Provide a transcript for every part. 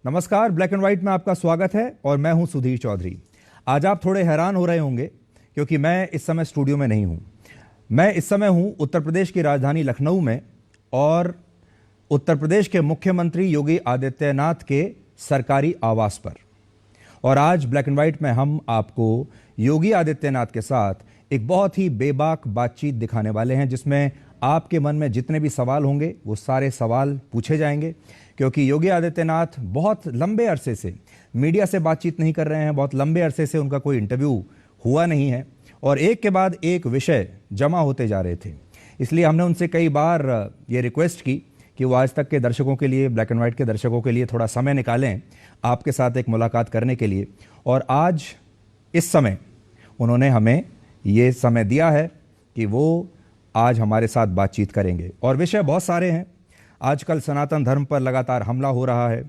नमस्कार, black and white में आपका स्वागत है और मैं हूं सुधीर चौधरी। आज आप थोड़े हैरान हो रहे होंगे क्योंकि मैं इस समय स्टूडियो में नहीं हूं। मैं इस समय हूं उत्तर प्रदेश की राजधानी लखनऊ में और उत्तर प्रदेश के मुख्यमंत्री योगी आदित्यनाथ के सरकारी आवास पर। और आज ब्लैक एंड व्हाइट में हम आपको योगी आदित्यनाथ के साथ एक बहुत ही बेबाक बातचीत दिखाने वाले हैं, जिसमें आपके मन में जितने भी सवाल होंगे वो सारे सवाल पूछे जाएंगे। क्योंकि योगी आदित्यनाथ बहुत लंबे अरसे से मीडिया से बातचीत नहीं कर रहे हैं, बहुत लंबे अरसे से उनका कोई इंटरव्यू हुआ नहीं है और एक के बाद एक विषय जमा होते जा रहे थे। इसलिए हमने उनसे कई बार ये रिक्वेस्ट की कि वो आज तक के दर्शकों के लिए, ब्लैक एंड व्हाइट के दर्शकों के लिए थोड़ा समय निकालें आपके साथ एक मुलाकात करने के लिए। और आज इस समय उन्होंने हमें ये समय दिया है कि वो आज हमारे साथ बातचीत करेंगे। और विषय बहुत सारे हैं। आजकल सनातन धर्म पर लगातार हमला हो रहा है,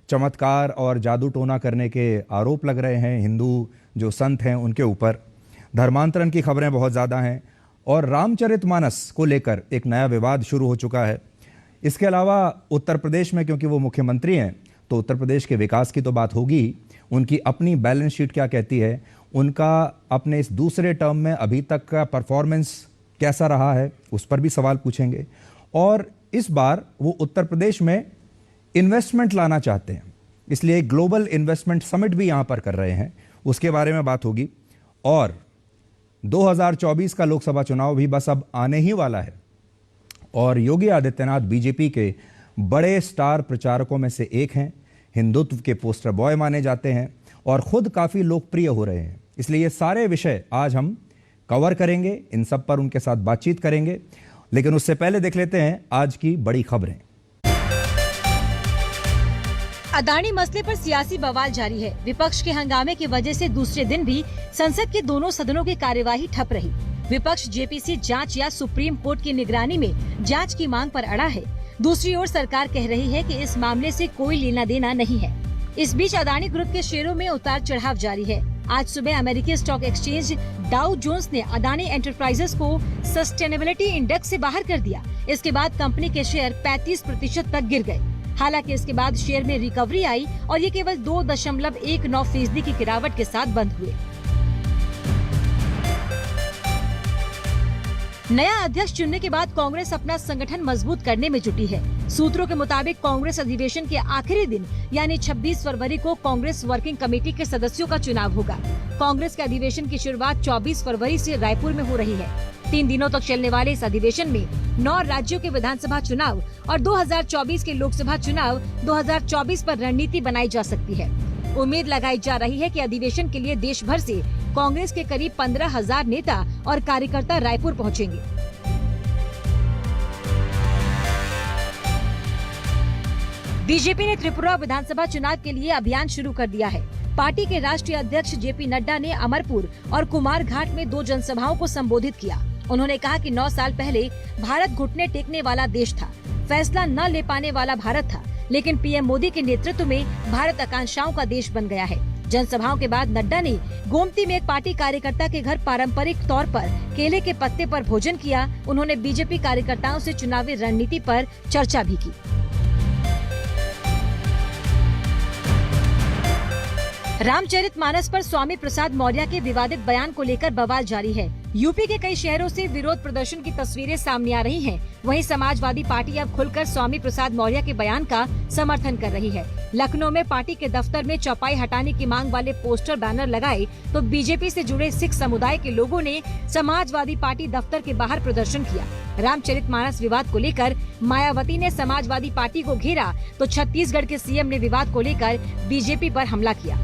चमत्कार और जादू टोना करने के आरोप लग रहे हैं हिंदू जो संत हैं उनके ऊपर, धर्मांतरण की खबरें बहुत ज़्यादा हैं और रामचरितमानस को लेकर एक नया विवाद शुरू हो चुका है। इसके अलावा उत्तर प्रदेश में, क्योंकि वो मुख्यमंत्री हैं, तो उत्तर प्रदेश के विकास की तो बात होगी ही। उनकी अपनी बैलेंस शीट क्या कहती है, उनका अपने इस दूसरे टर्म में अभी तक का परफॉर्मेंस कैसा रहा है, उस पर भी सवाल पूछेंगे। और इस बार वो उत्तर प्रदेश में इन्वेस्टमेंट लाना चाहते हैं, इसलिए ग्लोबल इन्वेस्टमेंट समिट भी यहाँ पर कर रहे हैं, उसके बारे में बात होगी। और 2024 का लोकसभा चुनाव भी बस अब आने ही वाला है और योगी आदित्यनाथ बीजेपी के बड़े स्टार प्रचारकों में से एक हैं, हिंदुत्व के पोस्टर बॉय माने जाते हैं और खुद काफ़ी लोकप्रिय हो रहे हैं। इसलिए ये सारे विषय आज हम कवर करेंगे, इन सब पर उनके साथ बातचीत करेंगे। लेकिन उससे पहले देख लेते हैं आज की बड़ी खबरें। अदानी मसले पर सियासी बवाल जारी है। विपक्ष के हंगामे की वजह से दूसरे दिन भी संसद के दोनों सदनों की कार्यवाही ठप रही। विपक्ष जेपीसी जांच या सुप्रीम कोर्ट की निगरानी में जांच की मांग पर अड़ा है। दूसरी ओर सरकार कह रही है कि इस मामले से कोई लेना देना नहीं है। इस बीच अदानी ग्रुप के शेयरों में उतार चढ़ाव जारी है। आज सुबह अमेरिकी स्टॉक एक्सचेंज डाउ जोन्स ने अदानी एंटरप्राइजेस को सस्टेनेबिलिटी इंडेक्स से बाहर कर दिया। इसके बाद कंपनी के शेयर 35% तक गिर गए। हालांकि इसके बाद शेयर में रिकवरी आई और ये केवल 2.19% की गिरावट के साथ बंद हुए। नया अध्यक्ष चुनने के बाद कांग्रेस अपना संगठन मजबूत करने में जुटी है। सूत्रों के मुताबिक कांग्रेस अधिवेशन के आखिरी दिन यानी 26 फरवरी को कांग्रेस वर्किंग कमेटी के सदस्यों का चुनाव होगा। कांग्रेस के अधिवेशन की शुरुआत 24 फरवरी से रायपुर में हो रही है। 3 दिनों तक चलने वाले इस अधिवेशन में 9 राज्यों के विधानसभा चुनाव और 2024 के लोकसभा चुनाव 2024 पर रणनीति बनाई जा सकती है। उम्मीद लगाई जा रही है कि अधिवेशन के लिए देश भर से कांग्रेस के करीब 15,000 नेता और कार्यकर्ता रायपुर पहुंचेंगे। बीजेपी ने त्रिपुरा विधानसभा चुनाव के लिए अभियान शुरू कर दिया है। पार्टी के राष्ट्रीय अध्यक्ष जेपी नड्डा ने अमरपुर और कुमारघाट में 2 जनसभाओं को संबोधित किया। उन्होंने कहा कि 9 साल पहले भारत घुटने टेकने वाला देश था, फैसला न ले पाने वाला भारत था, लेकिन पीएम मोदी के नेतृत्व में भारत आकांक्षाओं का देश बन गया है। जनसभाओं के बाद नड्डा ने गोमती में एक पार्टी कार्यकर्ता के घर पारंपरिक तौर पर केले के पत्ते पर भोजन किया। उन्होंने बीजेपी कार्यकर्ताओं से चुनावी रणनीति पर चर्चा भी की। रामचरितमानस पर स्वामी प्रसाद मौर्य के विवादित बयान को लेकर बवाल जारी है। यूपी के कई शहरों से विरोध प्रदर्शन की तस्वीरें सामने आ रही हैं। वहीं समाजवादी पार्टी अब खुलकर स्वामी प्रसाद मौर्य के बयान का समर्थन कर रही है। लखनऊ में पार्टी के दफ्तर में चौपाई हटाने की मांग वाले पोस्टर बैनर लगाए तो बीजेपी से जुड़े सिख समुदाय के लोगों ने समाजवादी पार्टी दफ्तर के बाहर प्रदर्शन किया। रामचरितमानस विवाद को लेकर मायावती ने समाजवादी पार्टी को घेरा तो छत्तीसगढ़ के सीएम ने विवाद को लेकर बीजेपी पर हमला किया।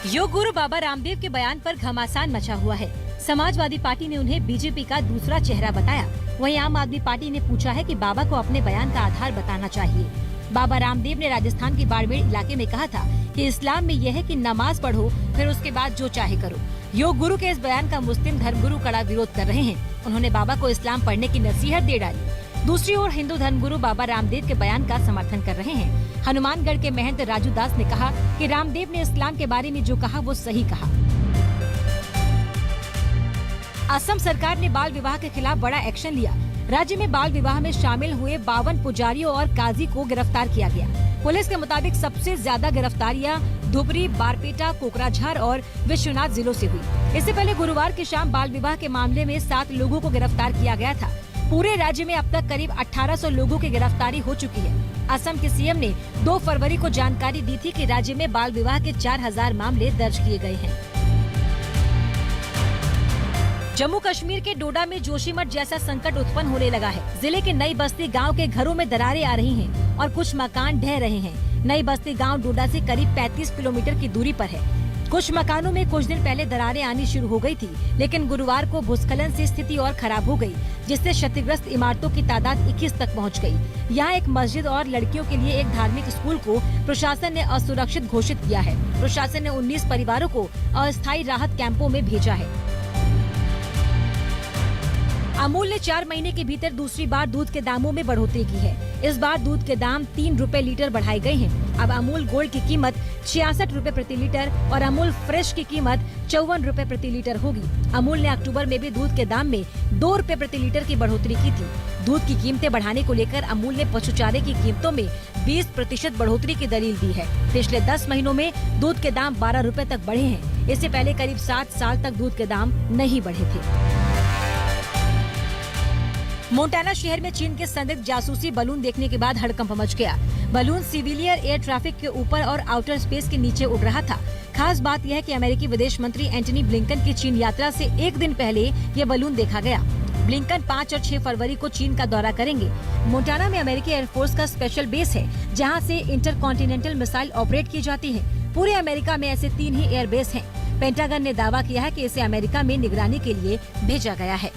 योग गुरु बाबा रामदेव के बयान पर घमासान मचा हुआ है। समाजवादी पार्टी ने उन्हें बीजेपी का दूसरा चेहरा बताया। वहीं आम आदमी पार्टी ने पूछा है कि बाबा को अपने बयान का आधार बताना चाहिए। बाबा रामदेव ने राजस्थान के बाड़मेर इलाके में कहा था कि इस्लाम में यह है कि नमाज पढ़ो फिर उसके बाद जो चाहे करो। योग गुरु के इस बयान का मुस्लिम धर्मगुरु कड़ा विरोध कर रहे हैं। उन्होंने बाबा को इस्लाम पढ़ने की नसीहत दे डाली। दूसरी ओर हिंदू धर्मगुरु बाबा रामदेव के बयान का समर्थन कर रहे हैं। हनुमानगढ़ के महंत राजू दास ने कहा कि रामदेव ने इस्लाम के बारे में जो कहा वो सही कहा। असम सरकार ने बाल विवाह के खिलाफ बड़ा एक्शन लिया। राज्य में बाल विवाह में शामिल हुए 52 पुजारियों और काजी को गिरफ्तार किया गया। पुलिस के मुताबिक सबसे ज्यादा गिरफ्तारियां धुबरी, बारपेटा, कोकराझार और विश्वनाथ जिलों से हुई। इससे पहले गुरुवार की शाम बाल विवाह के मामले में 7 लोगों को गिरफ्तार किया गया था। पूरे राज्य में अब तक करीब 1800 लोगों की गिरफ्तारी हो चुकी है। असम के सीएम ने 2 फरवरी को जानकारी दी थी कि राज्य में बाल विवाह के 4000 मामले दर्ज किए गए हैं। जम्मू कश्मीर के डोडा में जोशीमठ जैसा संकट उत्पन्न होने लगा है। जिले के नई बस्ती गांव के घरों में दरारें आ रही हैं और कुछ मकान ढह रहे हैं। नई बस्ती गांव डोडा से करीब 35 किलोमीटर की दूरी पर है। कुछ मकानों में कुछ दिन पहले दरारें आनी शुरू हो गई थी, लेकिन गुरुवार को भूस्खलन से स्थिति और खराब हो गई, जिससे क्षतिग्रस्त इमारतों की तादाद 21 तक पहुंच गई। यहाँ एक मस्जिद और लड़कियों के लिए एक धार्मिक स्कूल को प्रशासन ने असुरक्षित घोषित किया है। प्रशासन ने 19 परिवारों को अस्थायी राहत कैंपों में भेजा है। अमूल ने 4 महीने के भीतर दूसरी बार दूध के दामों में बढ़ोतरी की है। इस बार दूध के दाम 3 रुपए लीटर बढ़ाए गए हैं। अब अमूल गोल्ड की कीमत 66 रुपए प्रति लीटर और अमूल फ्रेश की कीमत 54 रुपए प्रति लीटर होगी। अमूल ने अक्टूबर में भी दूध के दाम में 2 रुपए प्रति लीटर की बढ़ोतरी की थी। दूध की कीमतें बढ़ाने को लेकर अमूल ने पशुचारे की कीमतों में 20% बढ़ोतरी की दलील दी है। पिछले 10 महीनों में दूध के दाम 12 रुपए तक बढ़े हैं। इससे पहले करीब 7 साल तक दूध के दाम नहीं बढ़े थे। मोंटाना शहर में चीन के संदिग्ध जासूसी बलून देखने के बाद हड़कंप मच गया। बलून सिविलियर एयर ट्रैफिक के ऊपर और आउटर स्पेस के नीचे उड़ रहा था। खास बात यह है कि अमेरिकी विदेश मंत्री एंटनी ब्लिंकन की चीन यात्रा से एक दिन पहले ये बलून देखा गया। ब्लिंकन 5 और 6 फरवरी को चीन का दौरा करेंगे। मोंटाना में अमेरिकी एयरफोर्स का स्पेशल बेस है, जहाँ से इंटरकॉन्टिनेंटल मिसाइल ऑपरेट की जाती है। पूरे अमेरिका में ऐसे 3 ही एयरबेस हैं। पेंटागन ने दावा किया है कि इसे अमेरिका में निगरानी के लिए भेजा गया है।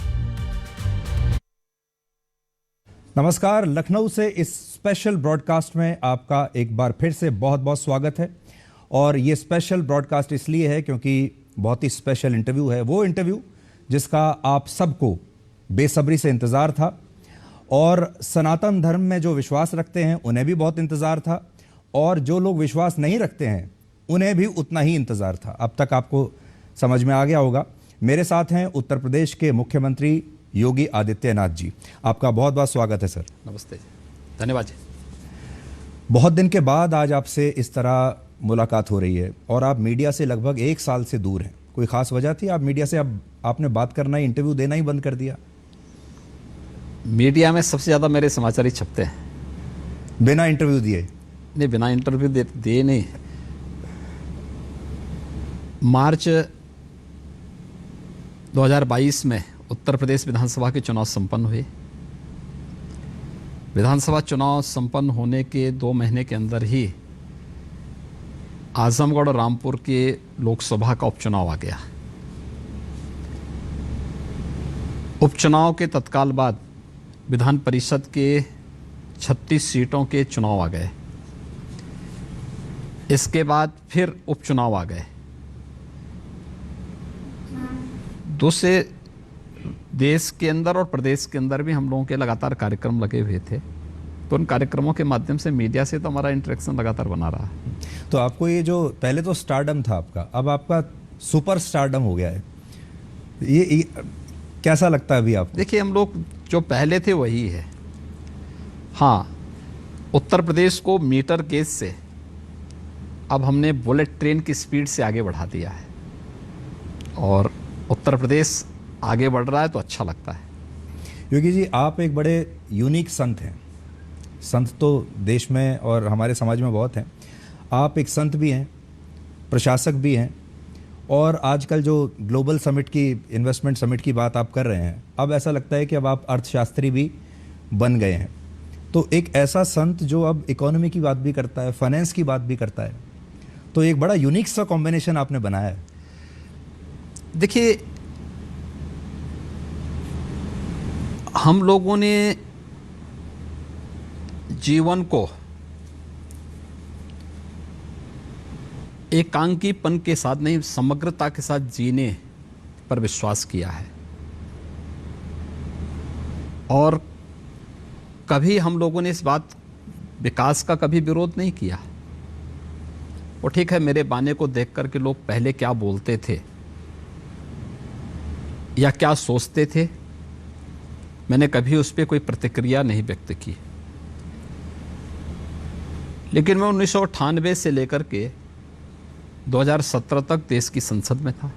नमस्कार, लखनऊ से इस स्पेशल ब्रॉडकास्ट में आपका एक बार फिर से बहुत बहुत स्वागत है। और ये स्पेशल ब्रॉडकास्ट इसलिए है क्योंकि बहुत ही स्पेशल इंटरव्यू है, वो इंटरव्यू जिसका आप सबको बेसब्री से इंतज़ार था और सनातन धर्म में जो विश्वास रखते हैं उन्हें भी बहुत इंतज़ार था और जो लोग विश्वास नहीं रखते हैं उन्हें भी उतना ही इंतज़ार था। अब तक आपको समझ में आ गया होगा। मेरे साथ हैं उत्तर प्रदेश के मुख्यमंत्री योगी आदित्यनाथ जी। आपका बहुत बहुत स्वागत है सर। नमस्ते जी, धन्यवाद जी। बहुत दिन के बाद आज आपसे इस तरह मुलाकात हो रही है और आप मीडिया से लगभग 1 साल से दूर हैं। कोई ख़ास वजह थी? आप मीडिया से अब आपने बात करना, इंटरव्यू देना ही बंद कर दिया? मीडिया में सबसे ज़्यादा मेरे समाचार ही छपते हैं। बिना इंटरव्यू दिए? नहीं, बिना इंटरव्यू दिए नहीं। मार्च 2022 में उत्तर प्रदेश विधानसभा के चुनाव संपन्न हुए। विधानसभा चुनाव संपन्न होने के 2 महीने के अंदर ही आजमगढ़ और रामपुर के लोकसभा का उपचुनाव आ गया। उपचुनाव के तत्काल बाद विधान परिषद के 36 सीटों के चुनाव आ गए। इसके बाद फिर उपचुनाव आ गए। दूसरे देश के अंदर और प्रदेश के अंदर भी हम लोगों के लगातार कार्यक्रम लगे हुए थे, तो उन कार्यक्रमों के माध्यम से मीडिया से तो हमारा इंटरेक्शन लगातार बना रहा है। तो आपको ये जो पहले तो स्टारडम था आपका, अब आपका सुपर स्टारडम हो गया है, ये कैसा लगता है अभी आपको? देखिए, हम लोग जो पहले थे वही है। हाँ, उत्तर प्रदेश को मीटर गेज से अब हमने बुलेट ट्रेन की स्पीड से आगे बढ़ा दिया है और उत्तर प्रदेश आगे बढ़ रहा है तो अच्छा लगता है। योगी जी, आप एक बड़े यूनिक संत हैं। संत तो देश में और हमारे समाज में बहुत हैं। आप एक संत भी हैं, प्रशासक भी हैं और आजकल जो ग्लोबल समिट की, इन्वेस्टमेंट समिट की बात आप कर रहे हैं, अब ऐसा लगता है कि अब आप अर्थशास्त्री भी बन गए हैं। तो एक ऐसा संत जो अब इकोनॉमी की बात भी करता है, फाइनेंस की बात भी करता है, तो एक बड़ा यूनिक सा कॉम्बिनेशन आपने बनाया है। देखिए, हम लोगों ने जीवन को एकांकीपन के साथ नहीं, समग्रता के साथ जीने पर विश्वास किया है और कभी हम लोगों ने इस बात विकास का कभी विरोध नहीं किया। वो ठीक है, मेरे बाने को देख कर के लोग पहले क्या बोलते थे या क्या सोचते थे, मैंने कभी उस पर कोई प्रतिक्रिया नहीं व्यक्त की। लेकिन मैं 1998 से लेकर के 2017 तक देश की संसद में था।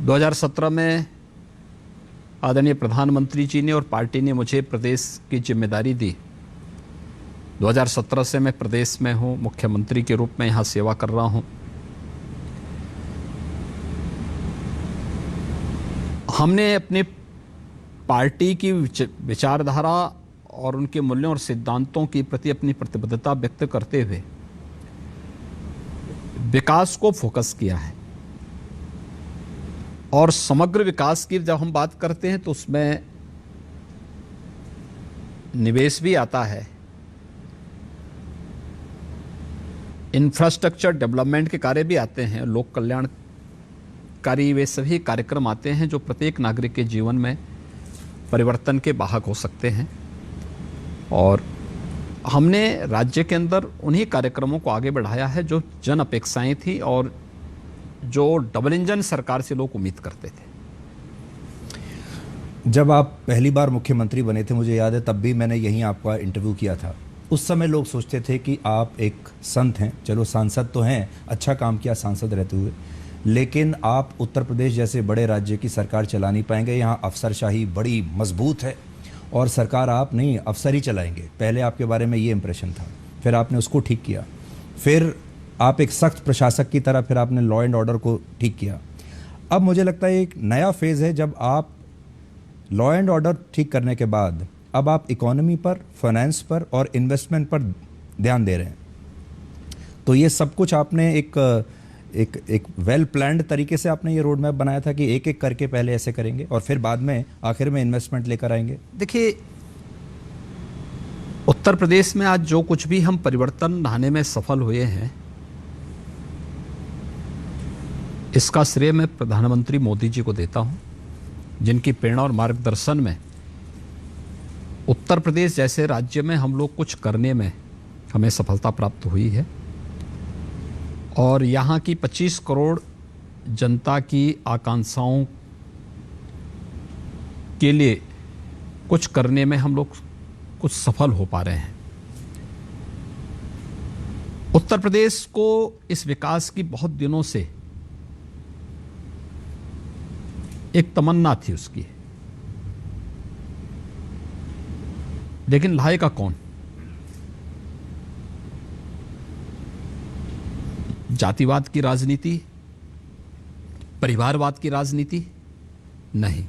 2017 में आदरणीय प्रधानमंत्री जी ने और पार्टी ने मुझे प्रदेश की जिम्मेदारी दी। 2017 से मैं प्रदेश में हूँ, मुख्यमंत्री के रूप में यहाँ सेवा कर रहा हूँ। हमने अपनी पार्टी की विचारधारा और उनके मूल्यों और सिद्धांतों के प्रति अपनी प्रतिबद्धता व्यक्त करते हुए विकास को फोकस किया है। और समग्र विकास की जब हम बात करते हैं तो उसमें निवेश भी आता है, इंफ्रास्ट्रक्चर डेवलपमेंट के कार्य भी आते हैं, लोक कल्याणकारी वे सभी कार्यक्रम आते हैं जो प्रत्येक नागरिक के जीवन में परिवर्तन के वाहक हो सकते हैं। और हमने राज्य के अंदर उन्हीं कार्यक्रमों को आगे बढ़ाया है जो जन अपेक्षाएं थी और जो डबल इंजन सरकार से लोग उम्मीद करते थे। जब आप पहली बार मुख्यमंत्री बने थे, मुझे याद है तब भी मैंने यहीं आपका इंटरव्यू किया था। उस समय लोग सोचते थे कि आप एक संत हैं, चलो सांसद तो हैं, अच्छा काम किया सांसद रहते हुए, लेकिन आप उत्तर प्रदेश जैसे बड़े राज्य की सरकार चला नहीं पाएंगे। यहाँ अफसरशाही बड़ी मजबूत है और सरकार आप नहीं अफसर ही चलाएंगे। पहले आपके बारे में ये इंप्रेशन था, फिर आपने उसको ठीक किया, फिर आप एक सख्त प्रशासक की तरह फिर आपने लॉ एंड ऑर्डर को ठीक किया। अब मुझे लगता है एक नया फेज़ है जब आप लॉ एंड ऑर्डर ठीक करने के बाद अब आप इकोनॉमी पर, फाइनेंस पर और इन्वेस्टमेंट पर ध्यान दे रहे हैं। तो ये सब कुछ आपने एक वेल प्लान्ड तरीके से आपने ये रोड मैप बनाया था कि एक एक करके पहले ऐसे करेंगे और फिर बाद में आखिर में इन्वेस्टमेंट लेकर आएंगे। देखिए, उत्तर प्रदेश में आज जो कुछ भी हम परिवर्तन लाने में सफल हुए हैं, इसका श्रेय मैं प्रधानमंत्री मोदी जी को देता हूं, जिनकी प्रेरणा और मार्गदर्शन में उत्तर प्रदेश जैसे राज्य में हम लोग कुछ करने में हमें सफलता प्राप्त हुई है। और यहाँ की 25 करोड़ जनता की आकांक्षाओं के लिए कुछ करने में हम लोग कुछ सफल हो पा रहे हैं। उत्तर प्रदेश को इस विकास की बहुत दिनों से एक तमन्ना थी उसकी, लेकिन लाएगा कौन? जातिवाद की राजनीति, परिवारवाद की राजनीति नहीं।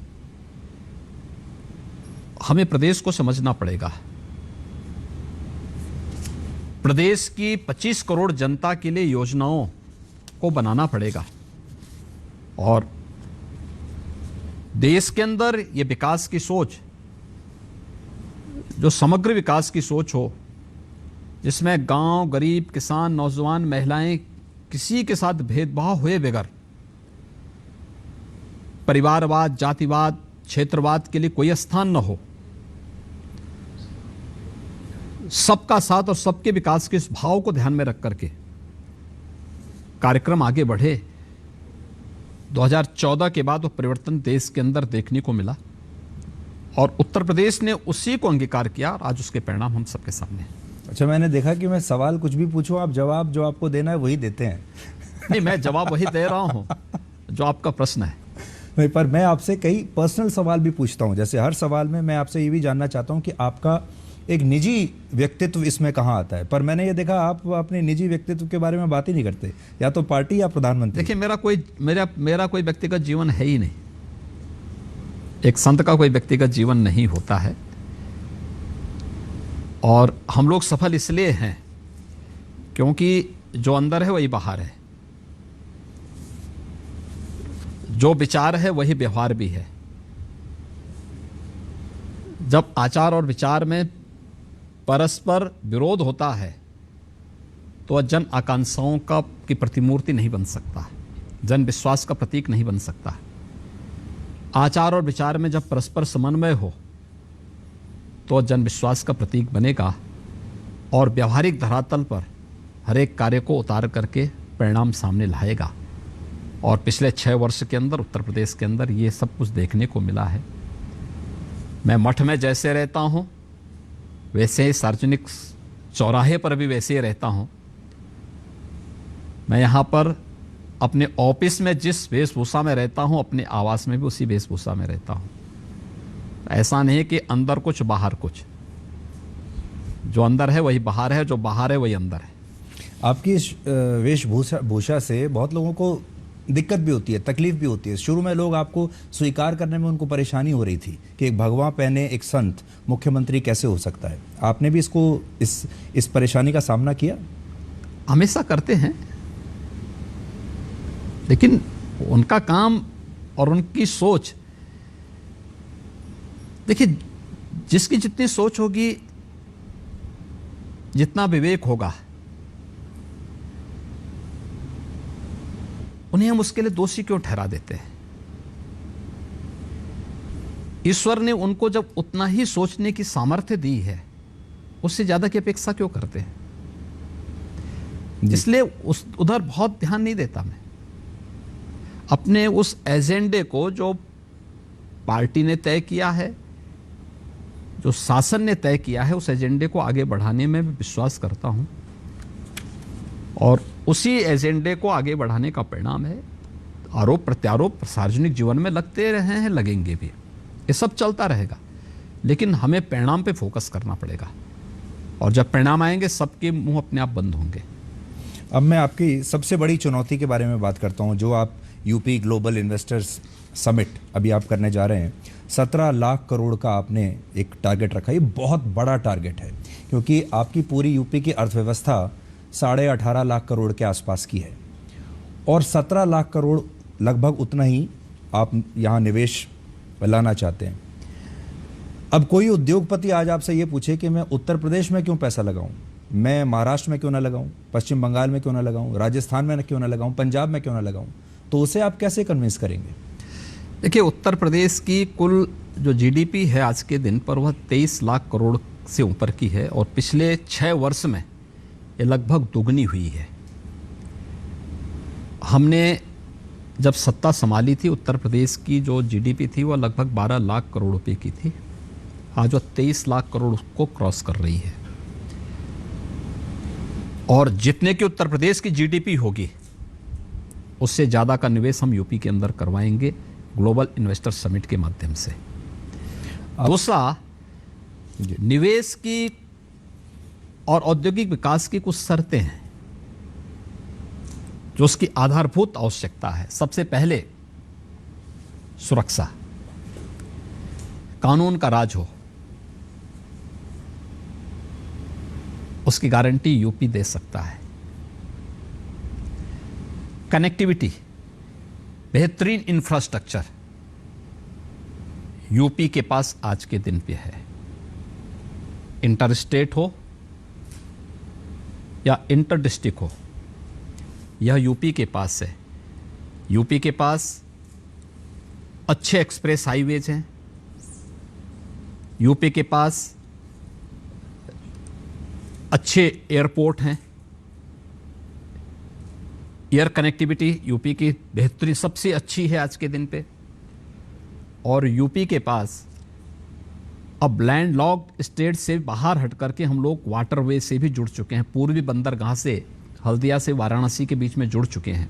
हमें प्रदेश को समझना पड़ेगा। प्रदेश की 25 करोड़ जनता के लिए योजनाओं को बनाना पड़ेगा और देश के अंदर ये विकास की सोच, जो समग्र विकास की सोच हो, जिसमें गांव, गरीब, किसान, नौजवान, महिलाएं, किसी के साथ भेदभाव हुए बगैर परिवारवाद, जातिवाद, क्षेत्रवाद के लिए कोई स्थान न हो, सबका साथ और सबके विकास के इस भाव को ध्यान में रख करके कार्यक्रम आगे बढ़े। 2014 के बाद वो परिवर्तन देश के अंदर देखने को मिला और उत्तर प्रदेश ने उसी को अंगीकार किया और आज उसके परिणाम हम सबके सामने हैं। अच्छा, मैंने देखा कि मैं सवाल कुछ भी पूछूं, आप जवाब जो आपको देना है वही देते हैं। नहीं, मैं जवाब वही दे रहा हूं जो आपका प्रश्न है। नहीं, पर मैं आपसे कई पर्सनल सवाल भी पूछता हूं। जैसे हर सवाल में मैं आपसे ये भी जानना चाहता हूं कि आपका एक निजी व्यक्तित्व इसमें कहाँ आता है। पर मैंने ये देखा आप अपने निजी व्यक्तित्व के बारे में बात ही नहीं करते, या तो पार्टी या प्रधानमंत्री। देखिए, मेरा कोई व्यक्तिगत जीवन है ही नहीं। एक संत का कोई व्यक्तिगत जीवन नहीं होता है और हम लोग सफल इसलिए हैं क्योंकि जो अंदर है वही बाहर है, जो विचार है वही व्यवहार भी है। जब आचार और विचार में परस्पर विरोध होता है तो वह जन आकांक्षाओं की प्रतिमूर्ति नहीं बन सकता, जन विश्वास का प्रतीक नहीं बन सकता। आचार और विचार में जब परस्पर समन्वय हो तो जन विश्वास का प्रतीक बनेगा और व्यवहारिक धरातल पर हर एक कार्य को उतार करके परिणाम सामने लाएगा। और पिछले 6 वर्ष के अंदर उत्तर प्रदेश के अंदर ये सब कुछ देखने को मिला है। मैं मठ में जैसे रहता हूँ वैसे ही सार्वजनिक चौराहे पर भी वैसे ही रहता हूँ। मैं यहाँ पर अपने ऑफिस में जिस वेशभूषा में रहता हूँ अपने आवास में भी उसी वेशभूषा में रहता हूँ। ऐसा नहीं कि अंदर कुछ बाहर कुछ, जो अंदर है वही बाहर है, जो बाहर है वही अंदर है। आपकी इस वेशभूषा से बहुत लोगों को दिक्कत भी होती है, तकलीफ भी होती है। शुरू में लोग आपको स्वीकार करने में उनको परेशानी हो रही थी कि एक भगवा पहने एक संत मुख्यमंत्री कैसे हो सकता है। आपने भी इसको इस परेशानी का सामना किया? हमेशा करते हैं, लेकिन उनका काम और उनकी सोच, देखिए जिसकी जितनी सोच होगी, जितना विवेक होगा, उन्हें हम उसके लिए दोषी क्यों ठहरा देते हैं? ईश्वर ने उनको जब उतना ही सोचने की सामर्थ्य दी है, उससे ज्यादा की अपेक्षा क्यों करते हैं? इसलिए उधर बहुत ध्यान नहीं देता मैं। अपने उस एजेंडे को जो पार्टी ने तय किया है, जो शासन ने तय किया है, उस एजेंडे को आगे बढ़ाने में मैं विश्वास करता हूं और उसी एजेंडे को आगे बढ़ाने का परिणाम है आरोप प्रत्यारोप सार्वजनिक जीवन में लगते रहे हैं, लगेंगे भी, ये सब चलता रहेगा। लेकिन हमें परिणाम पे फोकस करना पड़ेगा और जब परिणाम आएंगे सबके मुंह अपने आप बंद होंगे। अब मैं आपकी सबसे बड़ी चुनौती के बारे में बात करता हूं, जो आप यूपी ग्लोबल इन्वेस्टर्स समिट अभी आप करने जा रहे हैं। 17 लाख करोड़ का आपने एक टारगेट रखा। ये बहुत बड़ा टारगेट है क्योंकि आपकी पूरी यूपी की अर्थव्यवस्था 18.5 लाख करोड़ के आसपास की है और 17 लाख करोड़ लगभग उतना ही आप यहाँ निवेश लाना चाहते हैं। अब कोई उद्योगपति आज आपसे ये पूछे कि मैं उत्तर प्रदेश में क्यों पैसा लगाऊं, मैं महाराष्ट्र में क्यों ना लगाऊं, पश्चिम बंगाल में क्यों ना लगाऊं, राजस्थान में क्यों ना लगाऊं, पंजाब में क्यों ना लगाऊं, तो उसे आप कैसे कन्विंस करेंगे? देखिए, उत्तर प्रदेश की कुल जो जीडीपी है आज के दिन पर वह 23 लाख करोड़ से ऊपर की है और पिछले 6 वर्ष में ये लगभग दुगनी हुई है। हमने जब सत्ता संभाली थी, उत्तर प्रदेश की जो जीडीपी थी वह लगभग 12 लाख करोड़ रुपए की थी। आज वह 23 लाख करोड़ को क्रॉस कर रही है और जितने की उत्तर प्रदेश की जीडीपी होगी उससे ज़्यादा का निवेश हम यूपी के अंदर करवाएंगे ग्लोबल इन्वेस्टर समिट के माध्यम से। दूसरा, निवेश की और औद्योगिक विकास की कुछ शर्तें हैं जो उसकी आधारभूत आवश्यकता है। सबसे पहले सुरक्षा, कानून का राज हो, उसकी गारंटी यूपी दे सकता है। कनेक्टिविटी, बेहतरीन इंफ्रास्ट्रक्चर यूपी के पास आज के दिन पे है। इंटर स्टेट हो या इंटर डिस्ट्रिक्ट हो, यह यूपी के पास है। यूपी के पास अच्छे एक्सप्रेस हाईवेज हैं, यूपी के पास अच्छे एयरपोर्ट हैं, एयर कनेक्टिविटी यूपी की बेहतरीन सबसे अच्छी है आज के दिन पे। और यूपी के पास अब लैंड लॉक्ड स्टेट से बाहर हट करके हम लोग वाटरवे से भी जुड़ चुके हैं। पूर्वी बंदरगाह से हल्दिया से वाराणसी के बीच में जुड़ चुके हैं।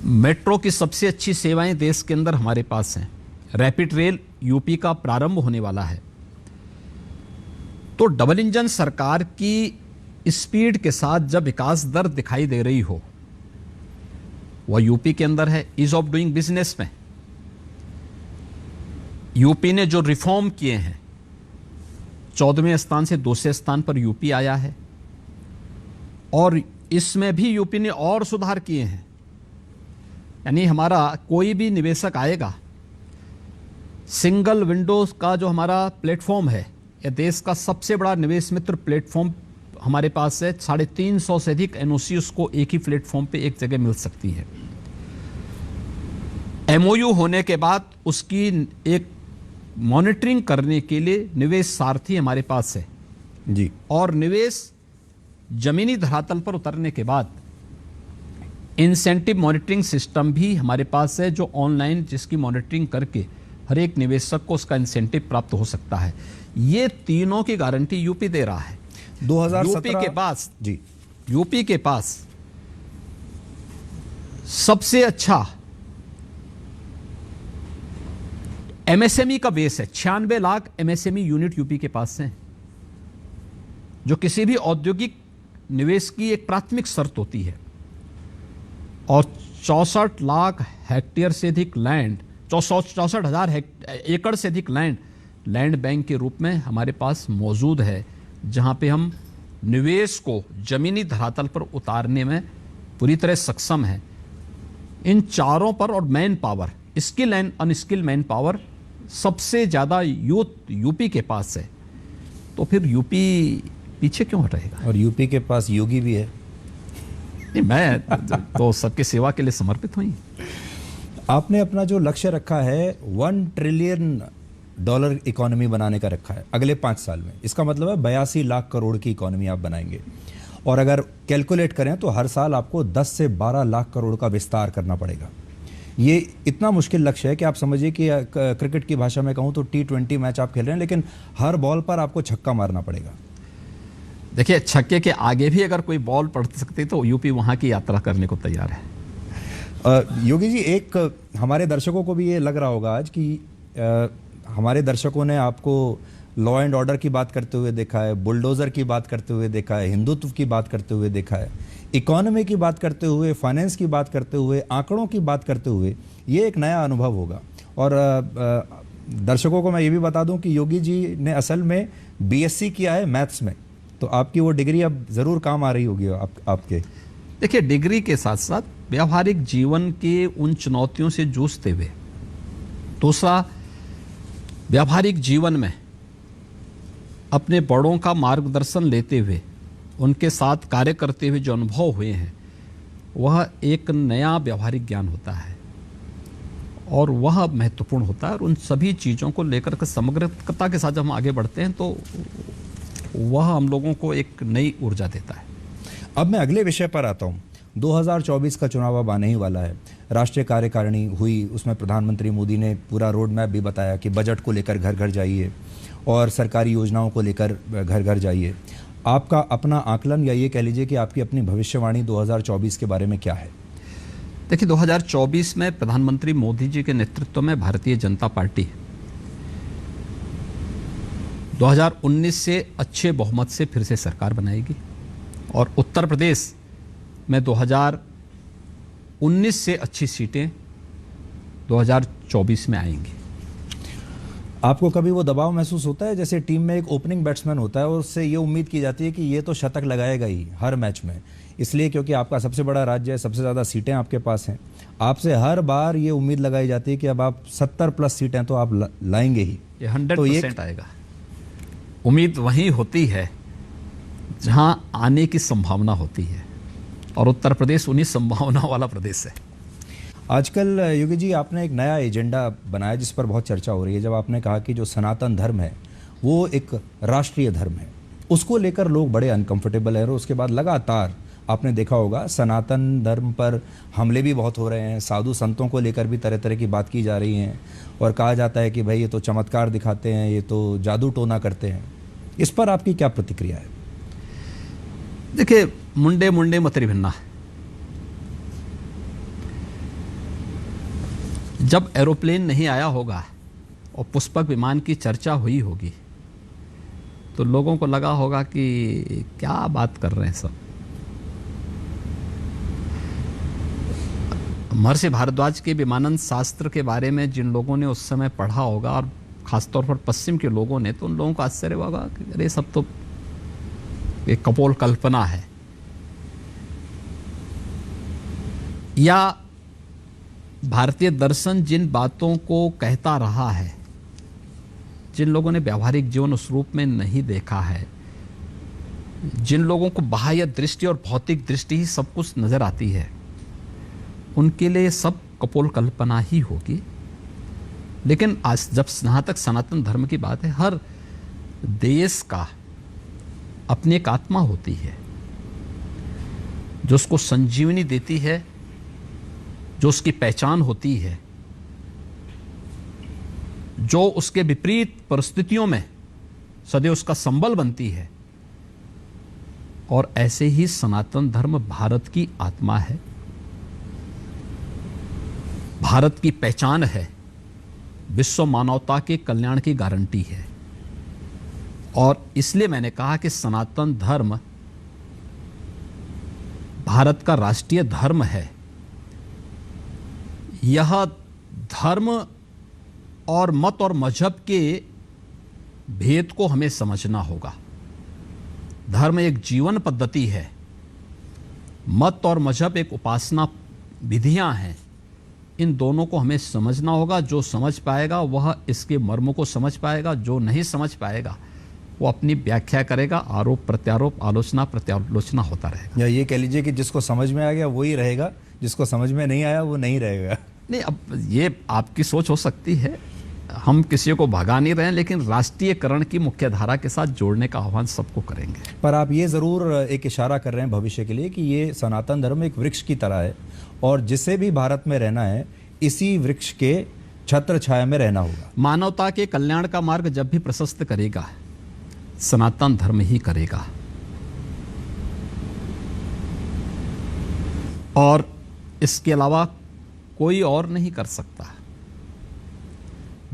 मेट्रो की सबसे अच्छी सेवाएं देश के अंदर हमारे पास हैं। रैपिड रेल यूपी का प्रारंभ होने वाला है। तो डबल इंजन सरकार की स्पीड के साथ जब विकास दर दिखाई दे रही हो, वह यूपी के अंदर है। ईज ऑफ डूइंग बिजनेस में यूपी ने जो रिफॉर्म किए हैं, 14वें स्थान से 2वें स्थान पर यूपी आया है और इसमें भी यूपी ने और सुधार किए हैं। यानी हमारा कोई भी निवेशक आएगा, सिंगल विंडोज का जो हमारा प्लेटफॉर्म है, यह देश का सबसे बड़ा निवेश मित्र प्लेटफॉर्म हमारे पास है। 350 से अधिक एनओसी उसको एक ही प्लेटफॉर्म पे एक जगह मिल सकती है। एमओयू होने के बाद उसकी एक मॉनिटरिंग करने के लिए निवेश सारथी हमारे पास है जी। और निवेश जमीनी धरातल पर उतरने के बाद इंसेंटिव मॉनिटरिंग सिस्टम भी हमारे पास है, जो ऑनलाइन जिसकी मॉनिटरिंग करके हर एक निवेशक को उसका इंसेंटिव प्राप्त हो सकता है। ये तीनों की गारंटी यूपी दे रहा है। 2017 यूपी के पास जी, यूपी के पास सबसे अच्छा एमएसएमई का बेस है। 96 लाख एमएसएमई यूनिट यूपी के पास है, जो किसी भी औद्योगिक निवेश की एक प्राथमिक शर्त होती है। और 64 लाख हेक्टेयर से अधिक लैंड, 64,000 एकड़ से अधिक लैंड बैंक के रूप में हमारे पास मौजूद है, जहां पे हम निवेश को जमीनी धरातल पर उतारने में पूरी तरह सक्षम है। इन चारों पर, और man power, skill and unskilled man power सबसे ज्यादा यूपी के पास है। तो फिर यूपी पीछे क्यों हटेगा? और यूपी के पास योगी भी है। नहीं, मैं तो सबकी सेवा के लिए समर्पित हुई। आपने अपना जो लक्ष्य रखा है $1 ट्रिलियन इकोनॉमी बनाने का रखा है अगले 5 साल में। इसका मतलब है 82 लाख करोड़ की इकोनॉमी आप बनाएंगे। और अगर कैलकुलेट करें तो हर साल आपको 10 से 12 लाख करोड़ का विस्तार करना पड़ेगा। ये इतना मुश्किल लक्ष्य है कि आप समझिए कि क्रिकेट की भाषा में कहूं तो T20 मैच आप खेल रहे हैं, लेकिन हर बॉल पर आपको छक्का मारना पड़ेगा। देखिए, छक्के के आगे भी अगर कोई बॉल पड़ सकती तो यूपी वहां की यात्रा करने को तैयार है। योगी जी, एक हमारे दर्शकों को भी ये लग रहा होगा आज कि हमारे दर्शकों ने आपको लॉ एंड ऑर्डर की बात करते हुए देखा है, बुलडोजर की बात करते हुए देखा है, हिंदुत्व की बात करते हुए देखा है, इकोनॉमी की बात करते हुए, फाइनेंस की बात करते हुए, आंकड़ों की बात करते हुए। ये एक नया अनुभव होगा। और दर्शकों को मैं ये भी बता दूं कि योगी जी ने असल में BSc किया है मैथ्स में, तो आपकी वो डिग्री अब ज़रूर काम आ रही होगी आपके। देखिए, डिग्री के साथ साथ व्यावहारिक जीवन के उन चुनौतियों से जूझते हुए, दूसरा व्यावहारिक जीवन में अपने बड़ों का मार्गदर्शन लेते हुए, उनके साथ कार्य करते हुए जो अनुभव हुए हैं, वह एक नया व्यावहारिक ज्ञान होता है और वह महत्वपूर्ण होता है। और उन सभी चीज़ों को लेकर के समग्रता के साथ जब हम आगे बढ़ते हैं तो वह हम लोगों को एक नई ऊर्जा देता है। अब मैं अगले विषय पर आता हूँ। 2024 का चुनाव अब आने ही वाला है। राष्ट्रीय कार्यकारिणी हुई, उसमें प्रधानमंत्री मोदी ने पूरा रोड मैप भी बताया कि बजट को लेकर घर घर जाइए और सरकारी योजनाओं को लेकर घर घर जाइए। आपका अपना आकलन या ये कह लीजिए कि आपकी अपनी भविष्यवाणी 2024 के बारे में क्या है? देखिए, 2024 में प्रधानमंत्री मोदी जी के नेतृत्व में भारतीय जनता पार्टी 2019 से अच्छे बहुमत से फिर से सरकार बनाएगी और उत्तर प्रदेश में 2019 से अच्छी सीटें 2024 में आएंगी। आपको कभी वो दबाव महसूस होता है, जैसे टीम में एक ओपनिंग बैट्समैन होता है और उससे ये उम्मीद की जाती है कि ये तो शतक लगाएगा ही हर मैच में, इसलिए क्योंकि आपका सबसे बड़ा राज्य है, सबसे ज़्यादा सीटें आपके पास हैं, आपसे हर बार ये उम्मीद लगाई जाती है कि अब आप 70+ सीटें तो आप लाएंगे ही। ये 100% आएगा। उम्मीद वहीं होती है जहां आने की संभावना होती है और उत्तर प्रदेश उन्हीं संभावनाओं वाला प्रदेश है। आजकल योगी जी, आपने एक नया एजेंडा बनाया जिस पर बहुत चर्चा हो रही है। जब आपने कहा कि जो सनातन धर्म है वो एक राष्ट्रीय धर्म है, उसको लेकर लोग बड़े अनकंफर्टेबल हैं। और उसके बाद लगातार आपने देखा होगा सनातन धर्म पर हमले भी बहुत हो रहे हैं, साधु संतों को लेकर भी तरह तरह की बात की जा रही हैं और कहा जाता है कि भाई ये तो चमत्कार दिखाते हैं, ये तो जादू टोना करते हैं। इस पर आपकी क्या प्रतिक्रिया है? देखिए, मुंडे मुंडे मतरी भिन्ना। जब एरोप्लेन नहीं आया होगा और पुष्पक विमान की चर्चा हुई होगी तो लोगों को लगा होगा कि क्या बात कर रहे हैं सब। महर्षि भारद्वाज के विमानन शास्त्र के बारे में जिन लोगों ने उस समय पढ़ा होगा और खासतौर पर पश्चिम के लोगों ने, तो उन लोगों को आश्चर्य होगा कि अरे सब तो एक कपोल कल्पना है। या भारतीय दर्शन जिन बातों को कहता रहा है, जिन लोगों ने व्यावहारिक जीवन उस रूप में नहीं देखा है, जिन लोगों को बाह्य दृष्टि और भौतिक दृष्टि ही सब कुछ नजर आती है, उनके लिए सब कपोल कल्पना ही होगी। लेकिन आज जब जहाँ तक सनातन धर्म की बात है, हर देश का अपनी एक आत्मा होती है जो उसको संजीवनी देती है जो उसकी पहचान होती है, जो उसके विपरीत परिस्थितियों में सदैव उसका संबल बनती है, और ऐसे ही सनातन धर्म भारत की आत्मा है, भारत की पहचान है, विश्व मानवता के कल्याण की गारंटी है। और इसलिए मैंने कहा कि सनातन धर्म भारत का राष्ट्रीय धर्म है। यह धर्म और मत और मजहब के भेद को हमें समझना होगा। धर्म एक जीवन पद्धति है, मत और मजहब एक उपासना विधियां हैं। इन दोनों को हमें समझना होगा। जो समझ पाएगा वह इसके मर्म को समझ पाएगा, जो नहीं समझ पाएगा वो अपनी व्याख्या करेगा, आरोप प्रत्यारोप, आलोचना प्रत्यालोचना होता रहेगा। या ये कह लीजिए कि जिसको समझ में आ गया वही रहेगा, जिसको समझ में नहीं आया वो नहीं रहेगा। नहीं, अब ये आपकी सोच हो सकती है, हम किसी को भगा नहीं रहे हैं, लेकिन राष्ट्रीयकरण की मुख्य धारा के साथ जोड़ने का आह्वान सबको करेंगे। पर आप ये ज़रूर एक इशारा कर रहे हैं भविष्य के लिए कि ये सनातन धर्म एक वृक्ष की तरह है और जिसे भी भारत में रहना है इसी वृक्ष के छत्र छाया में रहना होगा। मानवता के कल्याण का मार्ग जब भी प्रशस्त करेगा, सनातन धर्म ही करेगा। और इसके अलावा कोई और नहीं कर सकता।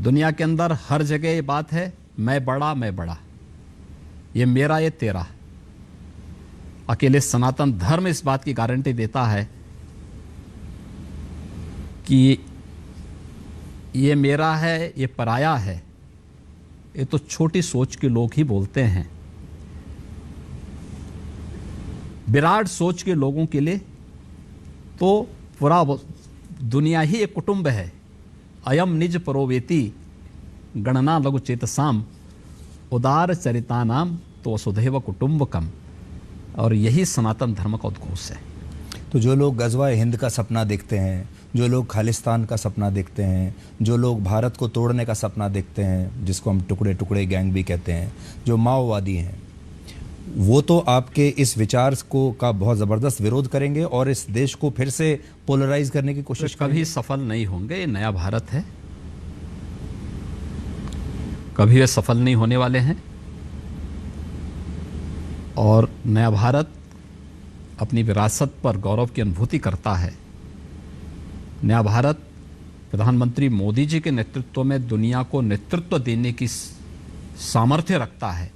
दुनिया के अंदर हर जगह ये बात है, मैं बड़ा, ये मेरा, ये तेरा। अकेले सनातन धर्म इस बात की गारंटी देता है कि ये मेरा है, ये पराया है। ये तो छोटी सोच के लोग ही बोलते हैं। विराट सोच के लोगों के लिए तो पूरा दुनिया ही एक कुटुंब है। अयम निज परोवेति गणना लघु चेतसाम उदार चरितानाम तो वसुधैव कुटुंबकम। और यही सनातन धर्म का उद्घोष है। तो जो लोग गज़वा-ए हिंद का सपना देखते हैं, जो लोग खालिस्तान का सपना देखते हैं, जो लोग भारत को तोड़ने का सपना देखते हैं, जिसको हम टुकड़े टुकड़े गैंग भी कहते हैं, जो माओवादी हैं, वो तो आपके इस विचार को का बहुत ज़बरदस्त विरोध करेंगे और इस देश को फिर से पोलराइज करने की कोशिश करेंगे। कभी सफल नहीं होंगे। ये नया भारत है, कभी वे सफल नहीं होने वाले हैं। और नया भारत अपनी विरासत पर गौरव की अनुभूति करता है। नया भारत प्रधानमंत्री मोदी जी के नेतृत्व में दुनिया को नेतृत्व देने की सामर्थ्य रखता है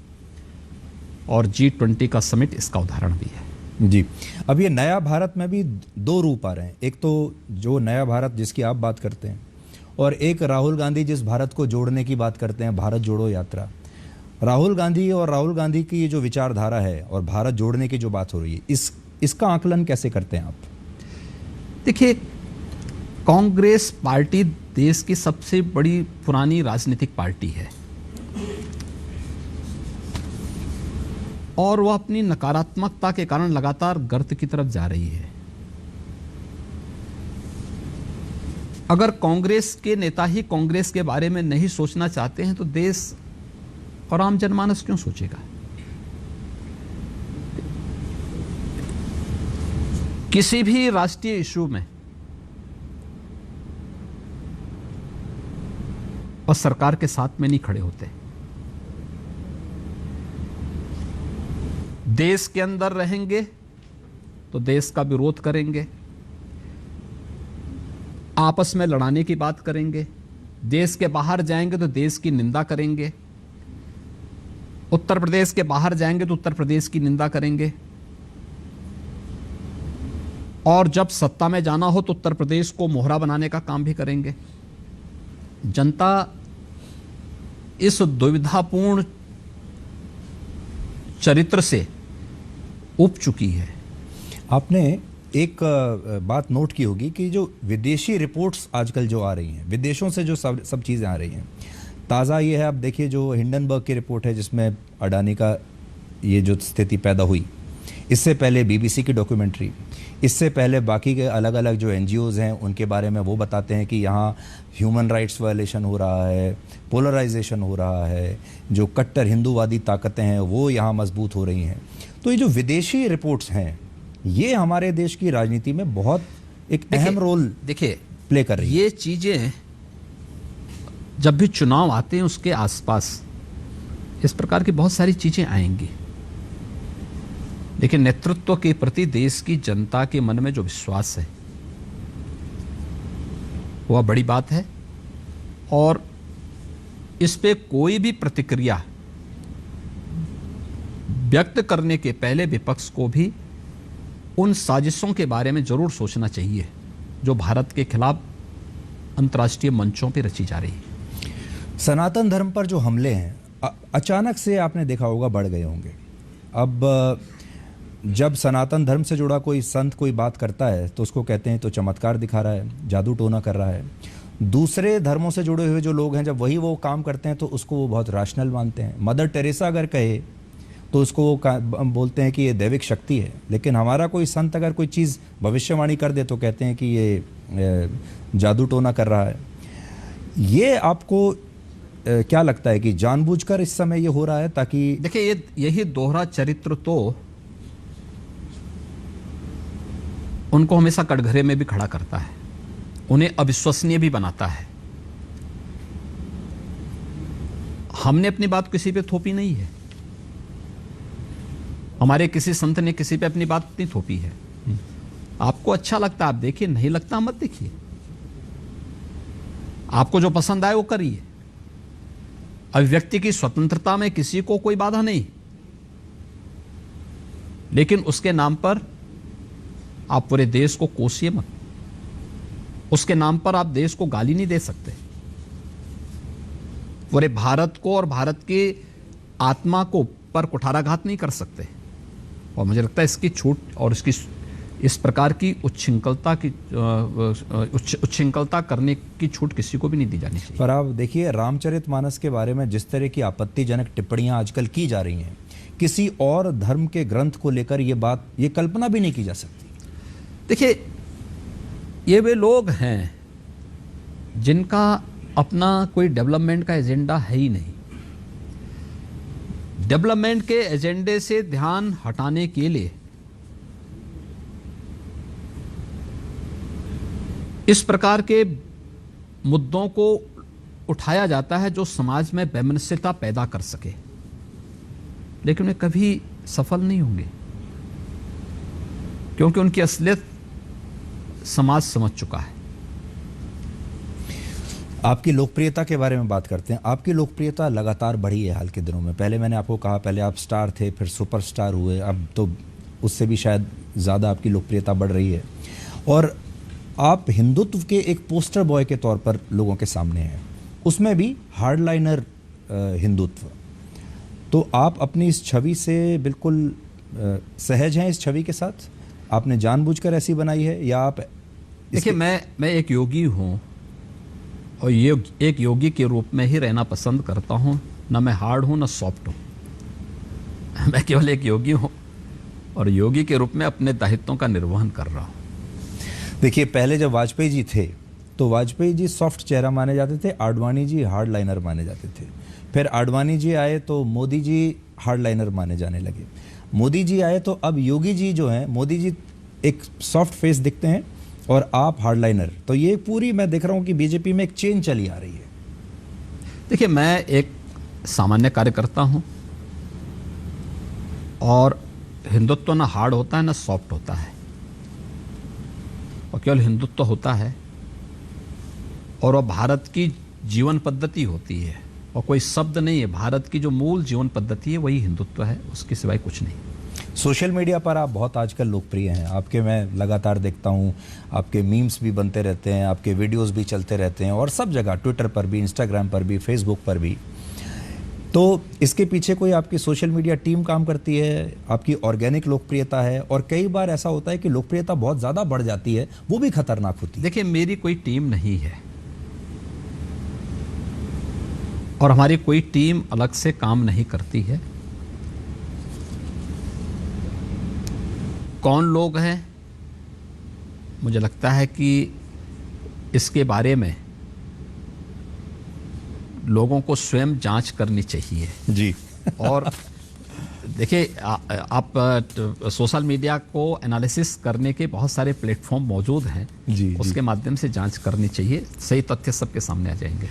और G20 का समिट इसका उदाहरण भी है। जी, अब ये नया भारत में भी दो रूप आ रहे हैं। एक तो जो नया भारत जिसकी आप बात करते हैं और एक राहुल गांधी जिस भारत को जोड़ने की बात करते हैं, भारत जोड़ो यात्रा। राहुल गांधी की ये जो विचारधारा है और भारत जोड़ने की जो बात हो रही है, इसका आकलन कैसे करते हैं आप? देखिए, कांग्रेस पार्टी देश की सबसे बड़ी पुरानी राजनीतिक पार्टी है और वह अपनी नकारात्मकता के कारण लगातार गर्त की तरफ जा रही है। अगर कांग्रेस के नेता ही कांग्रेस के बारे में नहीं सोचना चाहते हैं तो देश और आम जनमानस क्यों सोचेगा? किसी भी राष्ट्रीय इशू में और सरकार के साथ में नहीं खड़े होते। देश के अंदर रहेंगे तो देश का विरोध करेंगे, आपस में लड़ाने की बात करेंगे। देश के बाहर जाएंगे तो देश की निंदा करेंगे। उत्तर प्रदेश के बाहर जाएंगे तो उत्तर प्रदेश की निंदा करेंगे। और जब सत्ता में जाना हो तो उत्तर प्रदेश को मोहरा बनाने का काम भी करेंगे। जनता इस दुविधापूर्ण चरित्र से उब चुकी है। आपने एक बात नोट की होगी कि जो विदेशी रिपोर्ट्स आजकल जो आ रही हैं, विदेशों से जो सब चीज़ें आ रही हैं, ताज़ा ये है, आप देखिए जो हिंडनबर्ग की रिपोर्ट है जिसमें अडानी का ये जो स्थिति पैदा हुई, इससे पहले बीबीसी की डॉक्यूमेंट्री, इससे पहले बाकी के अलग अलग जो एनजीओज़ हैं उनके बारे में वो बताते हैं कि यहाँ ह्यूमन राइट्स वायलेशन हो रहा है, पोलराइजेशन हो रहा है, जो कट्टर हिंदूवादी ताकतें हैं वो यहाँ मजबूत हो रही हैं। तो ये जो विदेशी रिपोर्ट्स हैं ये हमारे देश की राजनीति में बहुत एक अहम रोल देखिए प्ले कर रही है। ये चीजें जब भी चुनाव आते हैं उसके आसपास इस प्रकार की बहुत सारी चीजें आएंगी, लेकिन नेतृत्व के प्रति देश की जनता के मन में जो विश्वास है वह बड़ी बात है। और इस पे कोई भी प्रतिक्रिया व्यक्त करने के पहले विपक्ष को भी उन साजिशों के बारे में जरूर सोचना चाहिए जो भारत के खिलाफ अंतर्राष्ट्रीय मंचों पर रची जा रही है। सनातन धर्म पर जो हमले हैं अचानक से आपने देखा होगा बढ़ गए होंगे। अब जब सनातन धर्म से जुड़ा कोई संत कोई बात करता है तो उसको कहते हैं तो चमत्कार दिखा रहा है, जादू टोना कर रहा है। दूसरे धर्मों से जुड़े हुए जो लोग हैं जब वही वो काम करते हैं तो उसको वो बहुत रैशनल मानते हैं। मदर टेरेसा अगर कहे तो उसको वो बोलते हैं कि ये दैविक शक्ति है, लेकिन हमारा कोई संत अगर कोई चीज़ भविष्यवाणी कर दे तो कहते हैं कि ये जादू टोना कर रहा है। ये आपको क्या लगता है कि जानबूझकर इस समय ये हो रहा है ताकि? देखिए यही दोहरा चरित्र तो उनको हमेशा कटघरे में भी खड़ा करता है, उन्हें अविश्वसनीय भी बनाता है। हमने अपनी बात किसी पे थोपी नहीं है, हमारे किसी संत ने किसी पे अपनी बात नहीं थोपी है। आपको अच्छा लगता है आप देखिए, नहीं लगता मत देखिए। आपको जो पसंद आए वो करिए। अभिव्यक्ति की स्वतंत्रता में किसी को कोई बाधा नहीं, लेकिन उसके नाम पर आप पूरे देश को कोसिए मत। उसके नाम पर आप देश को गाली नहीं दे सकते, पूरे भारत को और भारत की आत्मा को पर कुठाराघात नहीं कर सकते। और मुझे लगता है इसकी छूट और इसकी इस प्रकार की उच्छृंखलता करने की छूट किसी को भी नहीं दी जानी चाहिए। पर आप देखिए रामचरितमानस के बारे में जिस तरह की आपत्तिजनक टिप्पणियां आजकल की जा रही हैं, किसी और धर्म के ग्रंथ को लेकर ये कल्पना भी नहीं की जा सकती। देखिए ये वे लोग हैं जिनका अपना कोई डेवलपमेंट का एजेंडा है ही नहीं। डेवलपमेंट के एजेंडे से ध्यान हटाने के लिए इस प्रकार के मुद्दों को उठाया जाता है जो समाज में वैमनस्यता पैदा कर सके, लेकिन वे कभी सफल नहीं होंगे क्योंकि उनकी असलियत समाज समझ चुका है। आपकी लोकप्रियता के बारे में बात करते हैं। आपकी लोकप्रियता लगातार बढ़ी है हाल के दिनों में। पहले मैंने आपको कहा, पहले आप स्टार थे, फिर सुपरस्टार हुए, अब तो उससे भी शायद ज़्यादा आपकी लोकप्रियता बढ़ रही है। और आप हिंदुत्व के एक पोस्टर बॉय के तौर पर लोगों के सामने हैं, उसमें भी हार्डलाइनर हिंदुत्व। तो आप अपनी इस छवि से बिल्कुल सहज हैं? इस छवि के साथ आपने जानबूझकर ऐसी बनाई है या आप? देखिए मैं एक योगी हूँ और ये एक योगी के रूप में ही रहना पसंद करता हूँ। ना मैं हार्ड हूँ ना सॉफ्ट हूँ, मैं केवल एक योगी हूँ और योगी के रूप में अपने दायित्वों का निर्वहन कर रहा हूँ। देखिए पहले जब वाजपेयी जी थे तो वाजपेयी जी सॉफ्ट चेहरा माने जाते थे, आडवाणी जी हार्ड लाइनर माने जाते थे। फिर आडवाणी जी आए तो मोदी जी हार्ड लाइनर माने जाने लगे। मोदी जी आए तो अब योगी जी जो हैं, मोदी जी एक सॉफ्ट फेस दिखते हैं और आप हार्ड लाइनर। तो ये पूरी मैं देख रहा हूँ कि बीजेपी में एक चेंज चली आ रही है। देखिए मैं एक सामान्य कार्यकर्ता हूँ और हिंदुत्व ना हार्ड होता है ना सॉफ्ट होता है, और केवल हिंदुत्व होता है और वह भारत की जीवन पद्धति होती है और कोई शब्द नहीं है। भारत की जो मूल जीवन पद्धति है वही हिंदुत्व है, उसके सिवाय कुछ नहीं। सोशल मीडिया पर आप बहुत आजकल लोकप्रिय हैं। आपके मैं लगातार देखता हूं, आपके मीम्स भी बनते रहते हैं, आपके वीडियोस भी चलते रहते हैं और सब जगह, ट्विटर पर भी, इंस्टाग्राम पर भी, फेसबुक पर भी। तो इसके पीछे कोई आपकी सोशल मीडिया टीम काम करती है? आपकी ऑर्गेनिक लोकप्रियता है? और कई बार ऐसा होता है कि लोकप्रियता बहुत ज़्यादा बढ़ जाती है, वो भी खतरनाक होती है। देखिए मेरी कोई टीम नहीं है और हमारी कोई टीम अलग से काम नहीं करती है। कौन लोग हैं, मुझे लगता है कि इसके बारे में लोगों को स्वयं जांच करनी चाहिए जी। और देखिए आप सोशल मीडिया को एनालिसिस करने के बहुत सारे प्लेटफॉर्म मौजूद हैं जी, उसके माध्यम से जांच करनी चाहिए, सही तथ्य सबके सामने आ जाएंगे।